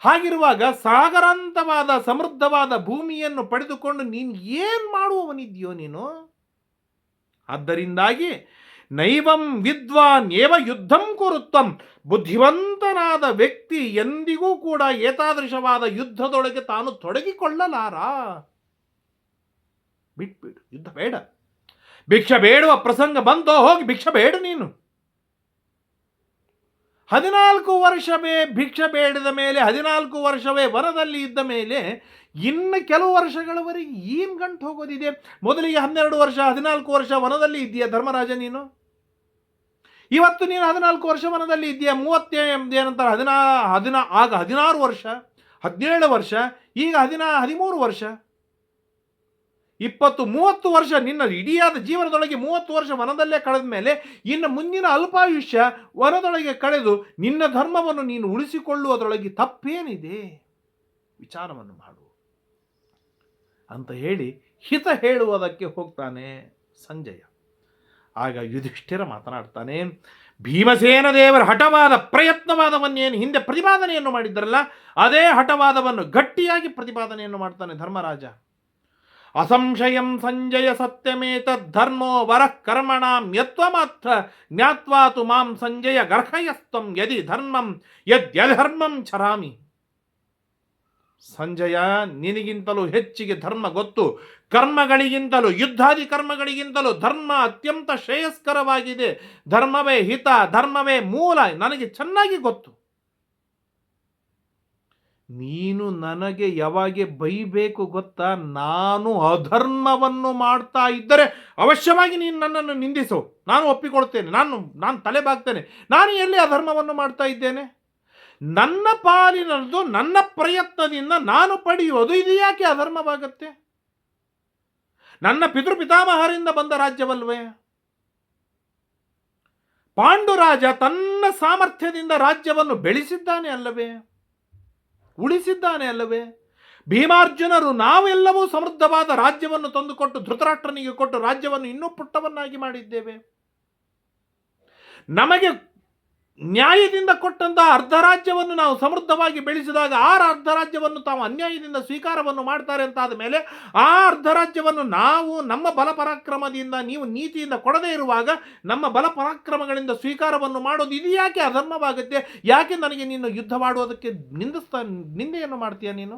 Speaker 1: ಹಾಗಿರುವಾಗ ಸಾಗರಾಂತವಾದ ಸಮೃದ್ಧವಾದ ಭೂಮಿಯನ್ನು ಪಡೆದುಕೊಂಡು ನೀನು ಏನು ಮಾಡುವವನಿದ್ಯೋ ನೀನು? ಆದ್ದರಿಂದಾಗಿ ನೈವಂ ವಿದ್ವಾನ್ ಏವ ಯುದ್ಧಂ ಕುರುತ್ವಂ. ಬುದ್ಧಿವಂತನಾದ ವ್ಯಕ್ತಿ ಎಂದಿಗೂ ಕೂಡ ಏತಾದೃಶವಾದ ಯುದ್ಧದೊಳಗೆ ತಾನು ತೊಡಗಿಕೊಳ್ಳಲಾರ. ಬಿಟ್ಬಿಡು, ಯುದ್ಧ ಬೇಡ. ಭಿಕ್ಷೆ ಬೇಡುವ ಪ್ರಸಂಗ ಬಂತೋ, ಹೋಗಿ ಭಿಕ್ಷೆ ಬೇಡು ನೀನು. 14 ವರ್ಷವೇ ಭಿಕ್ಷೆ ಬೇಡಿದ ಮೇಲೆ, 14 ವರ್ಷವೇ ವನದಲ್ಲಿ ಇದ್ದ ಮೇಲೆ ಇನ್ನು ಕೆಲವು ವರ್ಷಗಳವರೆಗೆ ಏನು ಗಂಟು ಹೋಗೋದಿದೆ? ಮೊದಲಿಗೆ 12 ವರ್ಷ 14 ವರ್ಷ ವನದಲ್ಲಿ ಇದ್ದೀಯ ಧರ್ಮರಾಜ ನೀನು. ಇವತ್ತು ನೀನು 14 ವರ್ಷ ವನದಲ್ಲಿ ಇದ್ದೀಯ. 30 ಏನಂತಾರೆ 16 ವರ್ಷ, 17 ವರ್ಷ, ಈಗ 13 ವರ್ಷ, 20-30 ವರ್ಷ ನಿನ್ನ ಇಡಿಯಾದ ಜೀವನದೊಳಗೆ 30 ವರ್ಷ ವನದಲ್ಲೇ ಕಳೆದ ಮೇಲೆ ಇನ್ನು ಮುಂದಿನ ಅಲ್ಪಾಯುಷ್ಯ ವನದೊಳಗೆ ಕಳೆದು ನಿನ್ನ ಧರ್ಮವನ್ನು ನೀನು ಉಳಿಸಿಕೊಳ್ಳುವುದರೊಳಗೆ ತಪ್ಪೇನಿದೆ? ವಿಚಾರವನ್ನು ಮಾಡು ಅಂತ ಹೇಳಿ ಹಿತ ಹೇಳುವುದಕ್ಕೆ ಹೋಗ್ತಾನೆ ಸಂಜಯ. ಆಗ ಯುಧಿಷ್ಠಿರ ಮಾತನಾಡ್ತಾನೆ, ಭೀಮಸೇನ ದೇವರ ಹಠವಾದ ಪ್ರಯತ್ನವಾದವನ್ನೇನು ಹಿಂದೆ ಪ್ರತಿಪಾದನೆಯನ್ನು ಮಾಡಿದ್ದರಲ್ಲ, ಅದೇ ಹಠವಾದವನ್ನು ಗಟ್ಟಿಯಾಗಿ ಪ್ರತಿಪಾದನೆಯನ್ನು ಮಾಡ್ತಾನೆ ಧರ್ಮರಾಜ. ಅಸಂಶಯಂ ಸಂಜಯ ಸತ್ಯಮೇತದ್ ಧರ್ಮೋ ವರಃ ಕರ್ಮಣಾಂ ಯತ್ವಮಾತ್ರ ಜ್ಞಾತ್ವಾ ತು ಮಾಂ ಸಂಜಯ ಗರ್ಹಯಸ್ತ್ವಂ ಯದಿ ಧರ್ಮಂ ಯದ್ಯಧರ್ಮಂ ಚರಾಮಿ. ಸಂಜಯ, ನಿನಗಿಂತಲೂ ಹೆಚ್ಚಿಗೆ ಧರ್ಮ ಗೊತ್ತು. ಕರ್ಮಗಳಿಗಿಂತಲೂ, ಯುದ್ಧಾದಿ ಕರ್ಮಗಳಿಗಿಂತಲೂ ಧರ್ಮ ಅತ್ಯಂತ ಶ್ರೇಯಸ್ಕರವಾಗಿದೆ. ಧರ್ಮವೇ ಹಿತ, ಧರ್ಮವೇ ಮೂಲ, ನನಗೆ ಚೆನ್ನಾಗಿ ಗೊತ್ತು. ನೀನು ನನಗೆ ಯಾವಾಗ ಬೈಬೇಕು ಗೊತ್ತಾ? ನಾನು ಅಧರ್ಮವನ್ನು ಮಾಡ್ತಾ ಇದ್ದರೆ ಅವಶ್ಯವಾಗಿ ನೀನು ನನ್ನನ್ನು ನಿಂದಿಸು, ನಾನು ಒಪ್ಪಿಕೊಳ್ತೇನೆ, ನಾನು ತಲೆ ಬಾಗ್ತೇನೆ. ನಾನು ಎಲ್ಲಿ ಅಧರ್ಮವನ್ನು ಮಾಡ್ತಾ ಇದ್ದೇನೆ? ನನ್ನ ಪಾಲಿನದು ನನ್ನ ಪ್ರಯತ್ನದಿಂದ ನಾನು ಪಡೆಯುವುದು, ಇದು ಯಾಕೆ ಅಧರ್ಮವಾಗತ್ತೆ? ನನ್ನ ಪಿತೃಪಿತಾಮಹರಿಂದ ಬಂದ ರಾಜ್ಯವಲ್ವೇ? ಪಾಂಡುರಾಜ ತನ್ನ ಸಾಮರ್ಥ್ಯದಿಂದ ರಾಜ್ಯವನ್ನು ಬೆಳೆಸಿದ್ದಾನೆ ಅಲ್ಲವೇ? ಉಳಿಸಿದ್ದಾನೆ ಅಲ್ಲವೇ? ಭೀಮಾರ್ಜುನರು ನಾವೆಲ್ಲವೂ ಸಮೃದ್ಧವಾದ ರಾಜ್ಯವನ್ನು ತಂದುಕೊಟ್ಟು ಧೃತರಾಷ್ಟ್ರನಿಗೆ ಕೊಟ್ಟು ರಾಜ್ಯವನ್ನು ಇನ್ನೂ ಪುಟ್ಟವನ್ನಾಗಿ ಮಾಡಿದ್ದೇವೆ. ನಮಗೆ ನ್ಯಾಯದಿಂದ ಕೊಟ್ಟಂತಹ ಅರ್ಧ ರಾಜ್ಯವನ್ನು ನಾವು ಸಮೃದ್ಧವಾಗಿ ಬೆಳೆಸಿದಾಗ ಆ ಅರ್ಧ ರಾಜ್ಯವನ್ನು ತಾವು ಅನ್ಯಾಯದಿಂದ ಸ್ವೀಕಾರವನ್ನು ಮಾಡ್ತಾರೆ ಅಂತಾದ ಮೇಲೆ ಆ ಅರ್ಧ ರಾಜ್ಯವನ್ನು ನಾವು ನಮ್ಮ ಬಲ ಪರಾಕ್ರಮದಿಂದ, ನೀವು ನೀತಿಯಿಂದ ಕೊಡದೇ ಇರುವಾಗ ನಮ್ಮ ಬಲ ಪರಾಕ್ರಮಗಳಿಂದ ಸ್ವೀಕಾರವನ್ನು ಮಾಡೋದು, ಇದು ಯಾಕೆ ಅಧರ್ಮವಾಗುತ್ತೆ? ಯಾಕೆ ನನಗೆ ನೀನು ಯುದ್ಧ ಮಾಡುವುದಕ್ಕೆ ನಿಂದೆಯನ್ನು ಮಾಡ್ತೀಯ ನೀನು?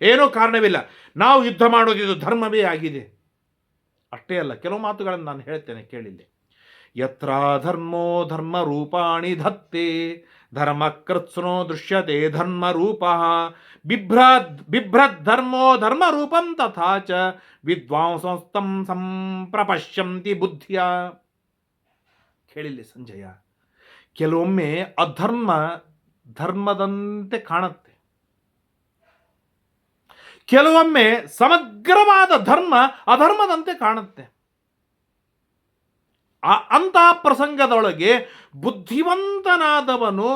Speaker 1: ಏನೋ ಕಾರಣವಿಲ್ಲ, ನಾವು ಯುದ್ಧ ಮಾಡೋದು ಇದು ಧರ್ಮವೇ ಆಗಿದೆ. ಅಷ್ಟೇ ಅಲ್ಲ, ಕೆಲವು ಮಾತುಗಳನ್ನು ನಾನು ಹೇಳ್ತೇನೆ ಕೇಳಿಲ್ಲ. ಯತ್ರ ಧರ್ಮೋ ಧರ್ಮರೂಪಾಣಿ ಧತ್ತೆ ಧರ್ಮಕೃತ್ಸ್ನೋ ದೃಶ್ಯತೆ ಧರ್ಮರೂಪಃ ಬಿಭ್ರದ್ ಧರ್ಮೋ ಧರ್ಮ ರೂಪಂ ತಥಾ ಚ ವಿದ್ವಾಂಸಸ್ತಂ ಸಂಪ್ರಪಶ್ಯಂತಿ ಬುದ್ಧಿಯ. ಕೇಳಿಲ್ಲಿ ಸಂಜಯ, ಕೆಲವೊಮ್ಮೆ ಅಧರ್ಮ ಧರ್ಮದಂತೆ ಕಾಣುತ್ತೆ, ಕೆಲವೊಮ್ಮೆ ಸಮಗ್ರವಾದ ಧರ್ಮ ಅಧರ್ಮದಂತೆ ಕಾಣುತ್ತೆ. ಅಂತಹ ಪ್ರಸಂಗದೊಳಗೆ ಬುದ್ಧಿವಂತನಾದವನು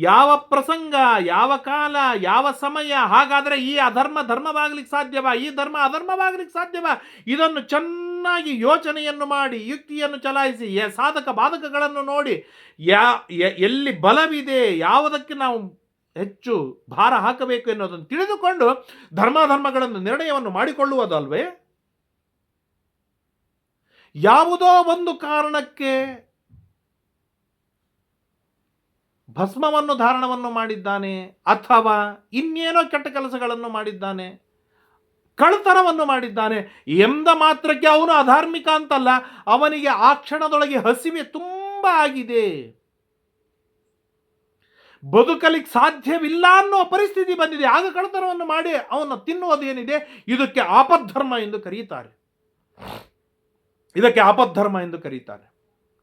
Speaker 1: ಯಾವ ಪ್ರಸಂಗ, ಯಾವ ಕಾಲ, ಯಾವ ಸಮಯ, ಹಾಗಾದರೆ ಈ ಅಧರ್ಮ ಧರ್ಮವಾಗಲಿಕ್ಕೆ ಸಾಧ್ಯವಾ, ಈ ಧರ್ಮ ಅಧರ್ಮವಾಗಲಿಕ್ಕೆ ಸಾಧ್ಯವಾ, ಇದನ್ನು ಚೆನ್ನಾಗಿ ಯೋಚನೆಯನ್ನು ಮಾಡಿ ಯುಕ್ತಿಯನ್ನು ಚಲಾಯಿಸಿ ಸಾಧಕ ಬಾಧಕಗಳನ್ನು ನೋಡಿ ಎಲ್ಲಿ ಬಲವಿದೆ, ಯಾವುದಕ್ಕೆ ನಾವು ಹೆಚ್ಚು ಭಾರ ಹಾಕಬೇಕು ಎನ್ನುವುದನ್ನು ತಿಳಿದುಕೊಂಡು ಧರ್ಮಾಧರ್ಮಗಳನ್ನು ನಿರ್ಣಯವನ್ನು ಮಾಡಿಕೊಳ್ಳುವುದಲ್ವೇ. ಯಾವುದೋ ಒಂದು ಕಾರಣಕ್ಕೆ ಭಸ್ಮವನ್ನು ಧಾರಣವನ್ನು ಮಾಡಿದ್ದಾನೆ, ಅಥವಾ ಇನ್ನೇನೋ ಕೆಟ್ಟ ಕೆಲಸಗಳನ್ನು ಮಾಡಿದ್ದಾನೆ, ಕಳ್ಳತನವನ್ನು ಮಾಡಿದ್ದಾನೆ ಎಂದ ಮಾತ್ರಕ್ಕೆ ಅವನು ಅಧಾರ್ಮಿಕ ಅಂತಲ್ಲ. ಅವನಿಗೆ ಆ ಕ್ಷಣದೊಳಗೆ ಹಸಿವೆ ತುಂಬ ಆಗಿದೆ, ಬದುಕಲಿಕ್ಕೆ ಸಾಧ್ಯವಿಲ್ಲ ಅನ್ನೋ ಪರಿಸ್ಥಿತಿ ಬಂದಿದೆ. ಆಗ ಕಳ್ಳತನವನ್ನು ಮಾಡಿ ಅವನು ತಿನ್ನುವುದೇನಿದೆ, ಇದಕ್ಕೆ ಆಪದ್ಧರ್ಮ ಎಂದು ಕರೀತಾರೆ. ಇದಕ್ಕೆ ಆಪದ್ಧರ್ಮ ಎಂದು ಕರೀತಾರೆ.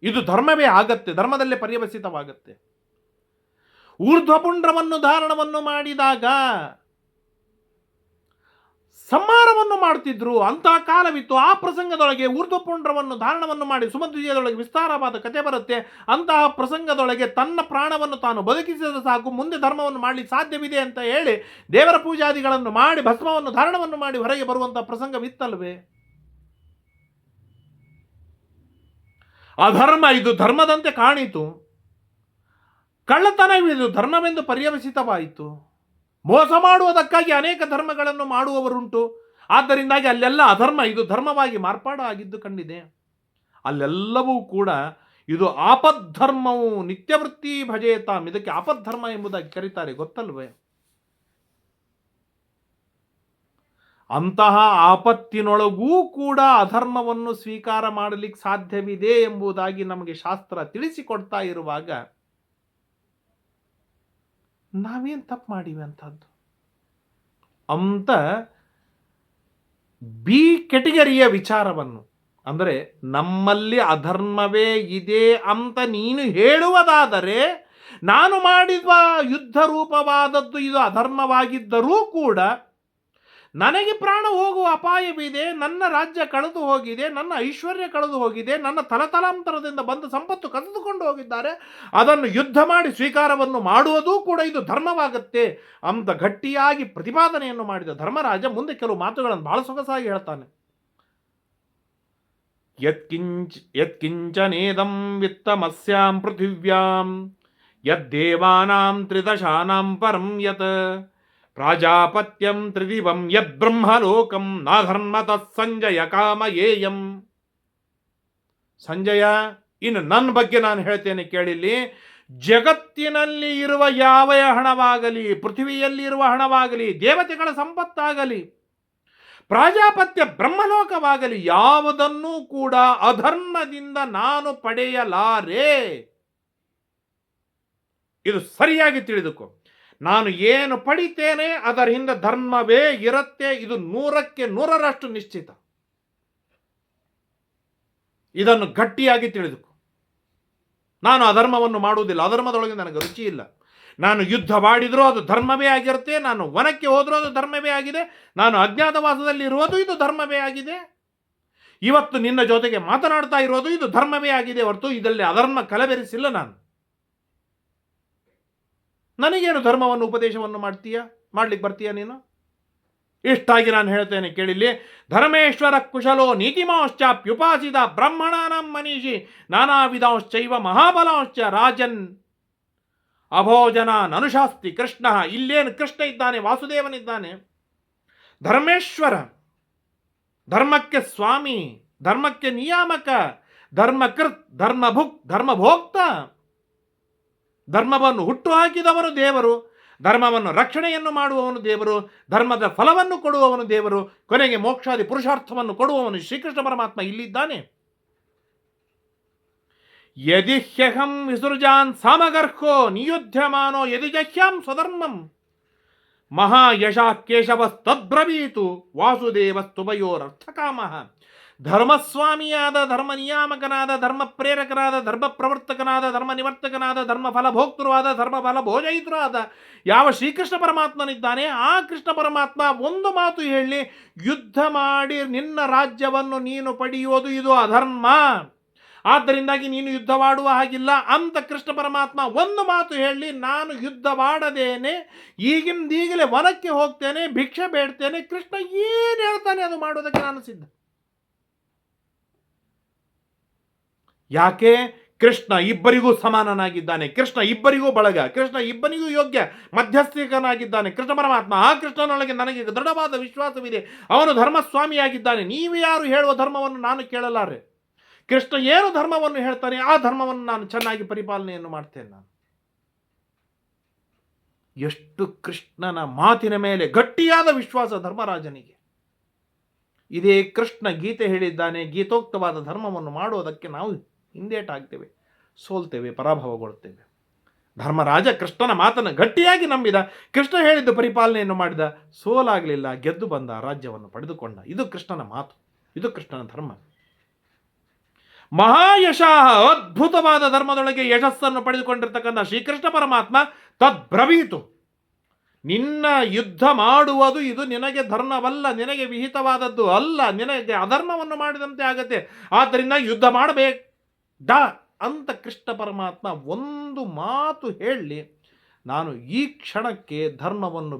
Speaker 1: ಇದು ಧರ್ಮವೇ ಆಗತ್ತೆ, ಧರ್ಮದಲ್ಲೇ ಪರ್ಯವಸಿತವಾಗತ್ತೆ. ಊರ್ಧ್ವಪುಂಡ್ರವನ್ನು ಧಾರಣವನ್ನು ಮಾಡಿದಾಗ ಸಂಹಾರವನ್ನು ಮಾಡ್ತಿದ್ರು, ಅಂತಹ ಕಾಲವಿತ್ತು. ಆ ಪ್ರಸಂಗದೊಳಗೆ ಊರ್ಧ್ವಪುಂಡ್ರವನ್ನು ಧಾರಣವನ್ನು ಮಾಡಿ ಸುಮಧ್ವಿಜಯದೊಳಗೆ ವಿಸ್ತಾರವಾದ ಕಥೆ ಬರುತ್ತೆ. ಅಂತಹ ಪ್ರಸಂಗದೊಳಗೆ ತನ್ನ ಪ್ರಾಣವನ್ನು ತಾನು ಬದುಕಿಸಿದ ಸಾಕು, ಮುಂದೆ ಧರ್ಮವನ್ನು ಮಾಡಲಿಕ್ಕೆ ಸಾಧ್ಯವಿದೆ ಅಂತ ಹೇಳಿ ದೇವರ ಪೂಜಾದಿಗಳನ್ನು ಮಾಡಿ ಭಸ್ಮವನ್ನು ಧಾರಣವನ್ನು ಮಾಡಿ ಹೊರಗೆ ಬರುವಂತಹ ಪ್ರಸಂಗವಿತ್ತಲ್ವೇ. ಅಧರ್ಮ ಇದು ಧರ್ಮದಂತೆ ಕಾಣಿತು, ಕಳ್ಳತನವಿದು ಧರ್ಮವೆಂದು ಪರ್ಯವಸಿತವಾಯಿತು. ಮೋಸ ಮಾಡುವುದಕ್ಕಾಗಿ ಅನೇಕ ಧರ್ಮಗಳನ್ನು ಮಾಡುವವರುಂಟು. ಆದ್ದರಿಂದಾಗಿ ಅಲ್ಲೆಲ್ಲ ಅಧರ್ಮ ಇದು ಧರ್ಮವಾಗಿ ಮಾರ್ಪಾಡು ಆಗಿದ್ದು ಕಂಡಿದೆ. ಅಲ್ಲೆಲ್ಲವೂ ಕೂಡ ಇದು ಆಪದ್ಧರ್ಮವು ನಿತ್ಯವೃತ್ತಿ ಭಜೇತಾಂ, ಇದಕ್ಕೆ ಆಪದ್ಧರ್ಮ ಎಂಬುದಾಗಿ ಕರೀತಾರೆ, ಗೊತ್ತಲ್ವೇ. ಅಂತಹ ಆಪತ್ತಿನೊಳಗೂ ಕೂಡ ಅಧರ್ಮವನ್ನು ಸ್ವೀಕಾರ ಮಾಡಲಿಕ್ಕೆ ಸಾಧ್ಯವಿದೆ ಎಂಬುದಾಗಿ ನಮಗೆ ಶಾಸ್ತ್ರ ತಿಳಿಸಿಕೊಡ್ತಾ ಇರುವಾಗ ನಾವೇನು ತಪ್ಪು ಮಾಡಿವೆ ಅಂಥದ್ದು ಅಂತ ಬಿ ಕೆಟಗರಿಯ ವಿಚಾರವನ್ನು, ಅಂದರೆ ನಮ್ಮಲ್ಲಿ ಅಧರ್ಮವೇ ಇದೆ ಅಂತ ನೀನು ಹೇಳುವುದಾದರೆ, ನಾನು ಮಾಡಿದ ಯುದ್ಧ ರೂಪವಾದದ್ದು ಇದು ಅಧರ್ಮವಾಗಿದ್ದರೂ ಕೂಡ ನನಗೆ ಪ್ರಾಣ ಹೋಗುವ ಅಪಾಯವಿದೆ, ನನ್ನ ರಾಜ್ಯ ಕಳೆದು ಹೋಗಿದೆ, ನನ್ನ ಐಶ್ವರ್ಯ ಕಳೆದು ಹೋಗಿದೆ, ನನ್ನ ತಲತಲಾಂತರದಿಂದ ಬಂದ ಸಂಪತ್ತು ಕಸಿದುಕೊಂಡು ಹೋಗಿದ್ದಾರೆ, ಅದನ್ನು ಯುದ್ಧ ಮಾಡಿ ಸ್ವೀಕಾರವನ್ನು ಮಾಡುವುದೂ ಕೂಡ ಇದು ಧರ್ಮವಾಗತ್ತೆ ಅಂತ ಗಟ್ಟಿಯಾಗಿ ಪ್ರತಿಪಾದನೆಯನ್ನು ಮಾಡಿದ ಧರ್ಮರಾಜ ಮುಂದೆ ಕೆಲವು ಮಾತುಗಳನ್ನು ಬಹಳ ಸೊಗಸಾಗಿ ಹೇಳ್ತಾನೆ. ಯತ್ಕಿಂಚನೇದಂ ವಿತ್ತಮಸ್ಯಾಂ ಪೃಥಿವ್ಯಾಂ ಯದ್ದೇವಾನಾಂ ತ್ರಿದಶಾನಾಂ ಪರಂ ಯತ್ ಪ್ರಾಜಾಪತ್ಯಂ ತ್ರಿದಿವಂ ಯಬ್ರಹ್ಮಲೋಕಂ ನಾಧರ್ಮತಃ ಸಂಜಯ ಕಾಮಯೇಯಂ. ಸಂಜಯ, ಇನ್ನು ನನ್ನ ಬಗ್ಗೆ ನಾನು ಹೇಳ್ತೇನೆ ಕೇಳಿಲ್ಲಿ. ಜಗತ್ತಿನಲ್ಲಿ ಇರುವ ಯಾವ ಹಣವಾಗಲಿ, ಪೃಥ್ವಿಯಲ್ಲಿ ಇರುವ ಹಣವಾಗಲಿ, ದೇವತೆಗಳ ಸಂಪತ್ತಾಗಲಿ, ಪ್ರಾಜಾಪತ್ಯ ಬ್ರಹ್ಮಲೋಕವಾಗಲಿ, ಯಾವುದನ್ನೂ ಕೂಡ ಅಧರ್ಮದಿಂದ ನಾನು ಪಡೆಯಲಾರೆ. ಇದು ಸರಿಯಾಗಿ ತಿಳಿದುಕೋ. ನಾನು ಏನು ಪಡಿತೇನೆ ಅದರ ಹಿಂದೆ ಧರ್ಮವೇ ಇರುತ್ತೆ. ಇದು 100ಕ್ಕೆ 100ರಷ್ಟು ನಿಶ್ಚಿತ. ಇದನ್ನು ಗಟ್ಟಿಯಾಗಿ ತಿಳಿದುಕೋ. ನಾನು ಅಧರ್ಮವನ್ನು ಮಾಡುವುದಿಲ್ಲ, ಅಧರ್ಮದೊಳಗೆ ನನಗೆ ರುಚಿ ಇಲ್ಲ. ನಾನು ಯುದ್ಧ ಮಾಡಿದ್ರೂ ಅದು ಧರ್ಮವೇ ಆಗಿರುತ್ತೆ, ನಾನು ವನಕ್ಕೆ ಹೋದ್ರೂ ಅದು ಧರ್ಮವೇ ಆಗಿದೆ, ನಾನು ಅಜ್ಞಾತವಾಸದಲ್ಲಿ ಇರುವುದು ಇದು ಧರ್ಮವೇ ಆಗಿದೆ, ಇವತ್ತು ನಿನ್ನ ಜೊತೆಗೆ ಮಾತನಾಡ್ತಾ ಇರೋದು ಇದು ಧರ್ಮವೇ ಆಗಿದೆ ಹೊರತು ಇದರಲ್ಲಿ ಅಧರ್ಮ ಕಲಬೆರೆಸಿಲ್ಲ. ನಾನು ನನಗೇನು ಧರ್ಮವನ್ನು ಉಪದೇಶವನ್ನು ಮಾಡ್ಲಿಕ್ಕೆ ಬರ್ತೀಯ ನೀನು? ಇಷ್ಟಾಗಿ ನಾನು ಹೇಳ್ತೇನೆ ಕೇಳಿಲ್ಲಿ. ಧರ್ಮೇಶ್ವರ ಕುಶಲೋ ನೀತಿಮಾಶ್ಚಾಪ್ಯುಪಾಸಿತ ಬ್ರಾಹ್ಮಣಾನಾಂ ಮನೀಷಿ ನಾನಾ ವಿಧಾಂಶ್ಚೈವ ಮಹಾಬಲಾಂಶ್ಚ ರಾಜನ್ ಅಭೋಜನ ಅನುಶಾಸ್ತಿ ಕೃಷ್ಣ. ಇಲ್ಲೇನು ಕೃಷ್ಣ ಇದ್ದಾನೆ, ವಾಸುದೇವನಿದ್ದಾನೆ. ಧರ್ಮೇಶ್ವರ, ಧರ್ಮಕ್ಕೆ ಸ್ವಾಮಿ, ಧರ್ಮಕ್ಕೆ ನಿಯಾಮಕ, ಧರ್ಮಕೃತ್, ಧರ್ಮಭುಕ್, ಧರ್ಮಭೋಕ್ತ. ಧರ್ಮವನ್ನು ಹುಟ್ಟು ಹಾಕಿದವನು ದೇವರು, ಧರ್ಮವನ್ನು ರಕ್ಷಣೆಯನ್ನು ಮಾಡುವವನು ದೇವರು, ಧರ್ಮದ ಫಲವನ್ನು ಕೊಡುವವನು ದೇವರು, ಕೊನೆಗೆ ಮೋಕ್ಷಾದಿ ಪುರುಷಾರ್ಥವನ್ನು ಕೊಡುವವನು ಶ್ರೀಕೃಷ್ಣ ಪರಮಾತ್ಮ ಇಲ್ಲಿದ್ದಾನೆ. ಯದಿ ಹ್ಯಹಂ ವಿಸೃಜಾನ್ ಸಾಮಗರ್ಹೋ ನಿಯುಧ್ಯಮಾನೋ ಯದಿ ಜಹ್ಯಾಂ ಸ್ವಧರ್ಮಂ ಮಹಾಯಶಃ ಕೇಶವಸ್ತದ್ಬ್ರವೀತು ವಾಸುದೇವಸ್ತುಭಯೋರರ್ಥಕಾಮಃ. ಧರ್ಮಸ್ವಾಮಿಯಾದ, ಧರ್ಮ ನಿಯಾಮಕನಾದ, ಧರ್ಮ ಪ್ರೇರಕನಾದ, ಧರ್ಮ ಪ್ರವರ್ತಕನಾದ, ಧರ್ಮ ನಿವರ್ತಕನಾದ, ಧರ್ಮ ಫಲಭೋಕ್ತೃವಾದ, ಧರ್ಮ ಫಲ ಭೋಜಯಿತೃವಾದ ಯಾವ ಶ್ರೀಕೃಷ್ಣ ಪರಮಾತ್ಮನಿದ್ದಾನೆ, ಆ ಕೃಷ್ಣ ಪರಮಾತ್ಮ ಒಂದು ಮಾತು ಹೇಳಿ, ಯುದ್ಧ ಮಾಡಿ ನಿನ್ನ ರಾಜ್ಯವನ್ನು ನೀನು ಪಡೆಯುವುದು ಇದು ಅಧರ್ಮ, ಆದ್ದರಿಂದಾಗಿ ನೀನು ಯುದ್ಧವಾಡುವ ಹಾಗಿಲ್ಲ ಅಂತ ಕೃಷ್ಣ ಪರಮಾತ್ಮ ಒಂದು ಮಾತು ಹೇಳಿ, ನಾನು ಯುದ್ಧವಾಡದೇನೆ ಈಗಿಂದೀಗಲೇ ವನಕ್ಕೆ ಹೋಗ್ತೇನೆ, ಭಿಕ್ಷೆ ಬೇಡ್ತೇನೆ, ಕೃಷ್ಣ ಏನು ಹೇಳ್ತಾನೆ ಅದು ಮಾಡೋದಕ್ಕೆ ನಾನು ಸಿದ್ಧ. ಯಾಕೆ? ಕೃಷ್ಣ ಇಬ್ಬರಿಗೂ ಸಮಾನನಾಗಿದ್ದಾನೆ, ಕೃಷ್ಣ ಇಬ್ಬರಿಗೂ ಬಳಗ, ಕೃಷ್ಣ ಇಬ್ಬರಿಗೂ ಯೋಗ್ಯ ಮಧ್ಯಸ್ಥಿಕನಾಗಿದ್ದಾನೆ ಕೃಷ್ಣ ಪರಮಾತ್ಮ. ಆ ಕೃಷ್ಣನೊಳಗೆ ನನಗೆ ದೃಢವಾದ ವಿಶ್ವಾಸವಿದೆ, ಅವನು ಧರ್ಮಸ್ವಾಮಿಯಾಗಿದ್ದಾನೆ. ನೀವು ಯಾರು ಹೇಳುವ ಧರ್ಮವನ್ನು ನಾನು ಕೇಳಲಾರೆ. ಕೃಷ್ಣ ಏನು ಧರ್ಮವನ್ನು ಹೇಳ್ತಾನೆ ಆ ಧರ್ಮವನ್ನು ನಾನು ಚೆನ್ನಾಗಿ ಪರಿಪಾಲನೆಯನ್ನು ಮಾಡ್ತೇನೆ. ನಾನು ಎಷ್ಟು ಕೃಷ್ಣನ ಮಾತಿನ ಮೇಲೆ ಗಟ್ಟಿಯಾದ ವಿಶ್ವಾಸ ಧರ್ಮರಾಜನಿಗೆ. ಇದೇ ಕೃಷ್ಣ ಗೀತೆ ಹೇಳಿದ್ದಾನೆ, ಗೀತೋಕ್ತವಾದ ಧರ್ಮವನ್ನು ಮಾಡುವುದಕ್ಕೆ ನಾವು ಹಿಂದೇಟಾಗ್ತೇವೆ, ಸೋಲ್ತೇವೆ, ಪರಾಭವಗೊಳ್ತೇವೆ. ಧರ್ಮರಾಜ ಕೃಷ್ಣನ ಮಾತನ್ನು ಗಟ್ಟಿಯಾಗಿ ನಂಬಿದ, ಕೃಷ್ಣ ಹೇಳಿದ್ದು ಪರಿಪಾಲನೆಯನ್ನು ಮಾಡಿದ, ಸೋಲಾಗಲಿಲ್ಲ, ಗೆದ್ದು ಬಂದ, ರಾಜ್ಯವನ್ನು ಪಡೆದುಕೊಂಡ. ಇದು ಕೃಷ್ಣನ ಮಾತು, ಇದು ಕೃಷ್ಣನ ಧರ್ಮ. ಮಹಾಯಶಃ, ಅದ್ಭುತವಾದ ಧರ್ಮದೊಳಗೆ ಯಶಸ್ಸನ್ನು ಪಡೆದುಕೊಂಡಿರ್ತಕ್ಕಂಥ ಶ್ರೀಕೃಷ್ಣ ಪರಮಾತ್ಮ ತದ್ಬ್ರವೀತು, ನಿನ್ನ ಯುದ್ಧ ಮಾಡುವುದು ಇದು ನಿನಗೆ ಧರ್ಮವಲ್ಲ, ನಿನಗೆ ವಿಹಿತವಾದದ್ದು ಅಲ್ಲ, ನಿನಗೆ ಅಧರ್ಮವನ್ನು ಮಾಡಿದಂತೆ ಆಗತ್ತೆ, ಆದ್ದರಿಂದ ಯುದ್ಧ ಮಾಡಬೇಡ ಅಂತ ಕೃಷ್ಣ ಪರಮಾತ್ಮ ಒಂದು ಮಾತು ಹೇಳಿ, ನಾನು ಈ ಕ್ಷಣಕ್ಕೆ ಧರ್ಮವನ್ನು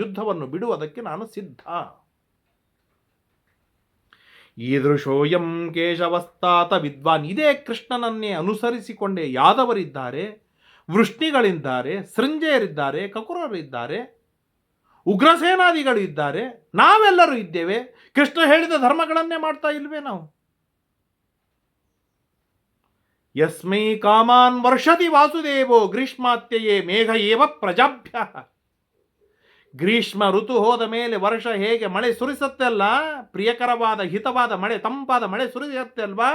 Speaker 1: ಯುದ್ಧವನ್ನು ಬಿಡುವುದಕ್ಕೆ ನಾನು ಸಿದ್ಧ. ಈದೃಶೋಯಂ ಕೇಶವಸ್ತಾತ ವಿದ್ವಾನ್. ಇದೇ ಕೃಷ್ಣನನ್ನೇ ಅನುಸರಿಸಿಕೊಂಡೇ ಯಾದವರಿದ್ದಾರೆ, ವೃಷ್ಣಿಗಳಿದ್ದಾರೆ, ಸೃಂಜಯರಿದ್ದಾರೆ, ಕಕುರರಿದ್ದಾರೆ, ಉಗ್ರಸೇನಾದಿಗಳು ಇದ್ದಾರೆ, ನಾವೆಲ್ಲರೂ ಇದ್ದೇವೆ. ಕೃಷ್ಣ ಹೇಳಿದ ಧರ್ಮಗಳನ್ನೇ ಮಾಡ್ತಾ ಇಲ್ವೇ ನಾವು? ಯಸ್ಮೈ ಕಾಮಾನ್ ವರ್ಷತಿ ವಾಸುದೇವೋ ಗ್ರೀಷ್ಮಾತ್ಯಯೇ ಮೇಘ ಏವ ಪ್ರಜಾಭ್ಯ. ಗ್ರೀಷ್ಮ ಋತು ಹೋದ ಮೇಲೆ ವರ್ಷ ಹೇಗೆ ಮಳೆ ಸುರಿಸತ್ತೆ ಅಲ್ಲ, ಪ್ರಿಯಕರವಾದ ಹಿತವಾದ ಮಳೆ, ತಂಪಾದ ಮಳೆ ಸುರಿಸತ್ತೆ ಅಲ್ವಾ,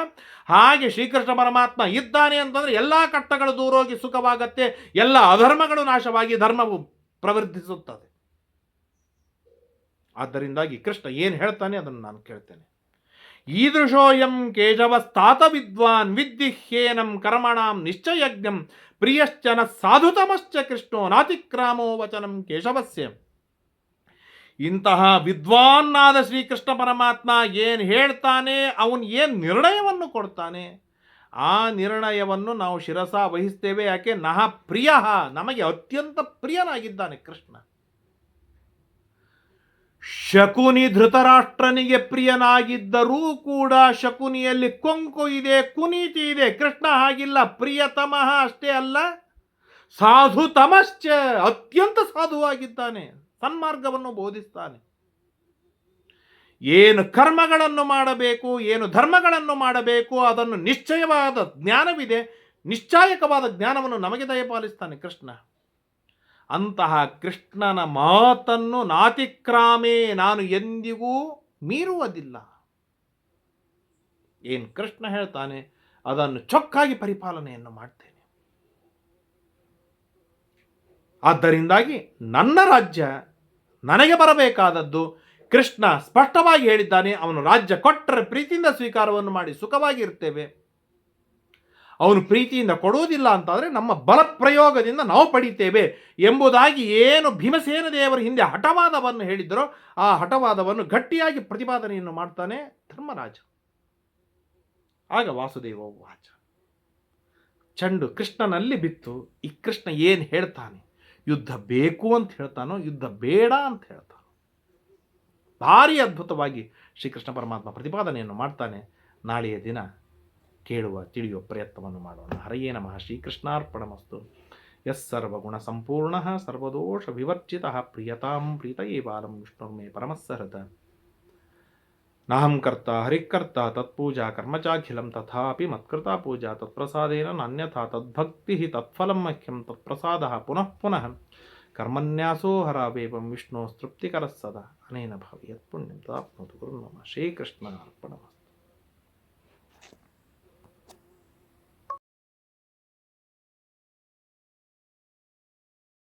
Speaker 1: ಹಾಗೆ ಶ್ರೀಕೃಷ್ಣ ಪರಮಾತ್ಮ ಇದ್ದಾನೆ ಅಂತಂದರೆ ಎಲ್ಲ ಕಷ್ಟಗಳು ದೂರೋಗಿ ಸುಖವಾಗತ್ತೆ, ಎಲ್ಲ ಅಧರ್ಮಗಳು ನಾಶವಾಗಿ ಧರ್ಮವು ಪ್ರವರ್ಧಿಸುತ್ತದೆ. ಆದ್ದರಿಂದಾಗಿ ಕೃಷ್ಣ ಏನು ಹೇಳ್ತಾನೆ ಅದನ್ನು ನಾನು ಕೇಳ್ತೇನೆ. ಈದೃಶೋಯಂ ಕೇಶವಸ್ತಾತ ವಿದ್ವಾನ್ ವಿದ್ದಿಹ್ಯೇನಂ ಕರ್ಮಣಾಂ ನಿಶ್ಚಯಜ್ಞಂ ಪ್ರಿಯಶ್ಚನ ಸಾಧುತಮಶ್ಚ ಕೃಷ್ಣೋ ನಾತಿಕ್ರಾಮೋ ವಚನಂ ಕೇಶವಸ್ಯ. ಇಂತಹ ವಿದ್ವಾನ್ನಾದ ಶ್ರೀಕೃಷ್ಣ ಪರಮಾತ್ಮ ಏನು ಹೇಳ್ತಾನೆ, ಅವನು ಏನು ನಿರ್ಣಯವನ್ನು ಕೊಡ್ತಾನೆ, ಆ ನಿರ್ಣಯವನ್ನು ನಾವು ಶಿರಸ ವಹಿಸ್ತೇವೆ. ಯಾಕೆ? ನಹ ಪ್ರಿಯ, ನಮಗೆ ಅತ್ಯಂತ ಪ್ರಿಯನಾಗಿದ್ದಾನೆ ಕೃಷ್ಣ. ಶಕುನಿ ಧೃತರಾಷ್ಟ್ರನಿಗೆ ಪ್ರಿಯನಾಗಿದ್ದರೂ ಕೂಡ ಶಕುನಿಯಲ್ಲಿ ಕೊಂಕು ಇದೆ, ಕುನೀತಿ ಇದೆ. ಕೃಷ್ಣ ಹಾಗಿಲ್ಲ, ಪ್ರಿಯತಮಃ ಅಷ್ಟೇ ಅಲ್ಲ, ಸಾಧುತಮಶ್ಚ, ಅತ್ಯಂತ ಸಾಧುವಾಗಿದ್ದಾನೆ, ಸನ್ಮಾರ್ಗವನ್ನು ಬೋಧಿಸ್ತಾನೆ. ಏನು ಕರ್ಮಗಳನ್ನು ಮಾಡಬೇಕು, ಏನು ಧರ್ಮಗಳನ್ನು ಮಾಡಬೇಕು, ಅದನ್ನು ನಿಶ್ಚಯವಾದ ಜ್ಞಾನವಿದೆ, ನಿಶ್ಚಾಯಕವಾದ ಜ್ಞಾನವನ್ನು ನಮಗೆ ದಯಪಾಲಿಸ್ತಾನೆ ಕೃಷ್ಣ. ಅಂತಹ ಕೃಷ್ಣನ ಮಾತನ್ನು ನಾತಿಕ್ರಾಮೇ, ನಾನು ಎಂದಿಗೂ ಮೀರುವುದಿಲ್ಲ. ಏನು ಕೃಷ್ಣ ಹೇಳ್ತಾನೆ ಅದನ್ನು ಚೊಕ್ಕಾಗಿ ಪರಿಪಾಲನೆಯನ್ನು ಮಾಡ್ತೇನೆ. ಆದ್ದರಿಂದಾಗಿ ನನ್ನ ರಾಜ್ಯ ನನಗೆ ಬರಬೇಕಾದದ್ದು, ಕೃಷ್ಣ ಸ್ಪಷ್ಟವಾಗಿ ಹೇಳಿದ್ದಾನೆ, ಅವನು ರಾಜ್ಯ ಕೊಟ್ಟರೆ ಪ್ರೀತಿಯಿಂದ ಸ್ವೀಕಾರವನ್ನು ಮಾಡಿ ಸುಖವಾಗಿ ಇರ್ತೇವೆ. ಅವನು ಪ್ರೀತಿಯಿಂದ ಕೊಡುವುದಿಲ್ಲ ಅಂತಂದರೆ ನಮ್ಮ ಬಲಪ್ರಯೋಗದಿಂದ ನಾವು ಪಡಿತೇವೆ ಎಂಬುದಾಗಿ ಏನು ಭೀಮಸೇನ ದೇವರು ಹಿಂದೆ ಹಠವಾದವನ್ನು ಹೇಳಿದ್ದರೋ, ಆ ಹಠವಾದವನ್ನು ಗಟ್ಟಿಯಾಗಿ ಪ್ರತಿಪಾದನೆಯನ್ನು ಮಾಡ್ತಾನೆ ಧರ್ಮರಾಜ. ಆಗ ವಾಸುದೇವ ವಾಚ, ಚಂಡು ಕೃಷ್ಣನಲ್ಲಿ ಬಿತ್ತು. ಈ ಕೃಷ್ಣ ಏನು ಹೇಳ್ತಾನೆ, ಯುದ್ಧ ಬೇಕು ಅಂತ ಹೇಳ್ತಾನೋ, ಯುದ್ಧ ಬೇಡ ಅಂತ ಹೇಳ್ತಾನೋ, ಭಾರಿ ಅದ್ಭುತವಾಗಿ ಶ್ರೀಕೃಷ್ಣ ಪರಮಾತ್ಮ ಪ್ರತಿಪಾದನೆಯನ್ನು ಮಾಡ್ತಾನೆ. ನಾಳೆಯ ದಿನ ಕೇಳುವ ತಿಳಿಯುವ ಪ್ರಯತ್ನವನ್ನು ಮಾಡೋಣ. ಹರಯೇ ನಮಃ. ಶ್ರೀಕೃಷ್ಣಾರ್ಪಣಮಸ್ತು. ಯಸ್ಸರ್ವಗುಣ ಸಂಪೂರ್ಣ ಸರ್ವದೋಷ ವಿವರ್ಜಿತ ಪ್ರಿಯತಾಂ ಪ್ರೀತಯೇ ಬಾಲಂ ವಿಷ್ಣುರ್ಮೇ ಪರಮಸ್ಸಹೃತ. ನಾಹಂ ಕರ್ತ ಹರಿಕರ್ತ ತತ್ಪೂಜಾ ಕರ್ಮಚಾಖಿಲಂ ತಥಾಪಿ ಮತ್ಕೃತಾ ಪೂಜಾ ತತ್ಪ್ರಸಾದೇನ ನಾನ್ಯಥಾ ತದ್ಭಕ್ತಿ ತತ್ಫಲಂ ಮಹ್ಯಂ ತತ್ಪ್ರಸಾದ ಪುನಃ ಪುನಃ ಕರ್ಮನ್ಯಾಸೋ ಹರಾವೇವಂ ವಿಷ್ಣು ತೃಪ್ತಿಕರಃ ಸದಾ ಅನೇನ ಭವೇತ್ ಪುಣ್ಯಂ ತದಾಪ್ನೋತು ಗುರುರ್ನಮಃ. ಶ್ರೀಕೃಷ್ಣಾರ್ಪಣಮಸ್ತು.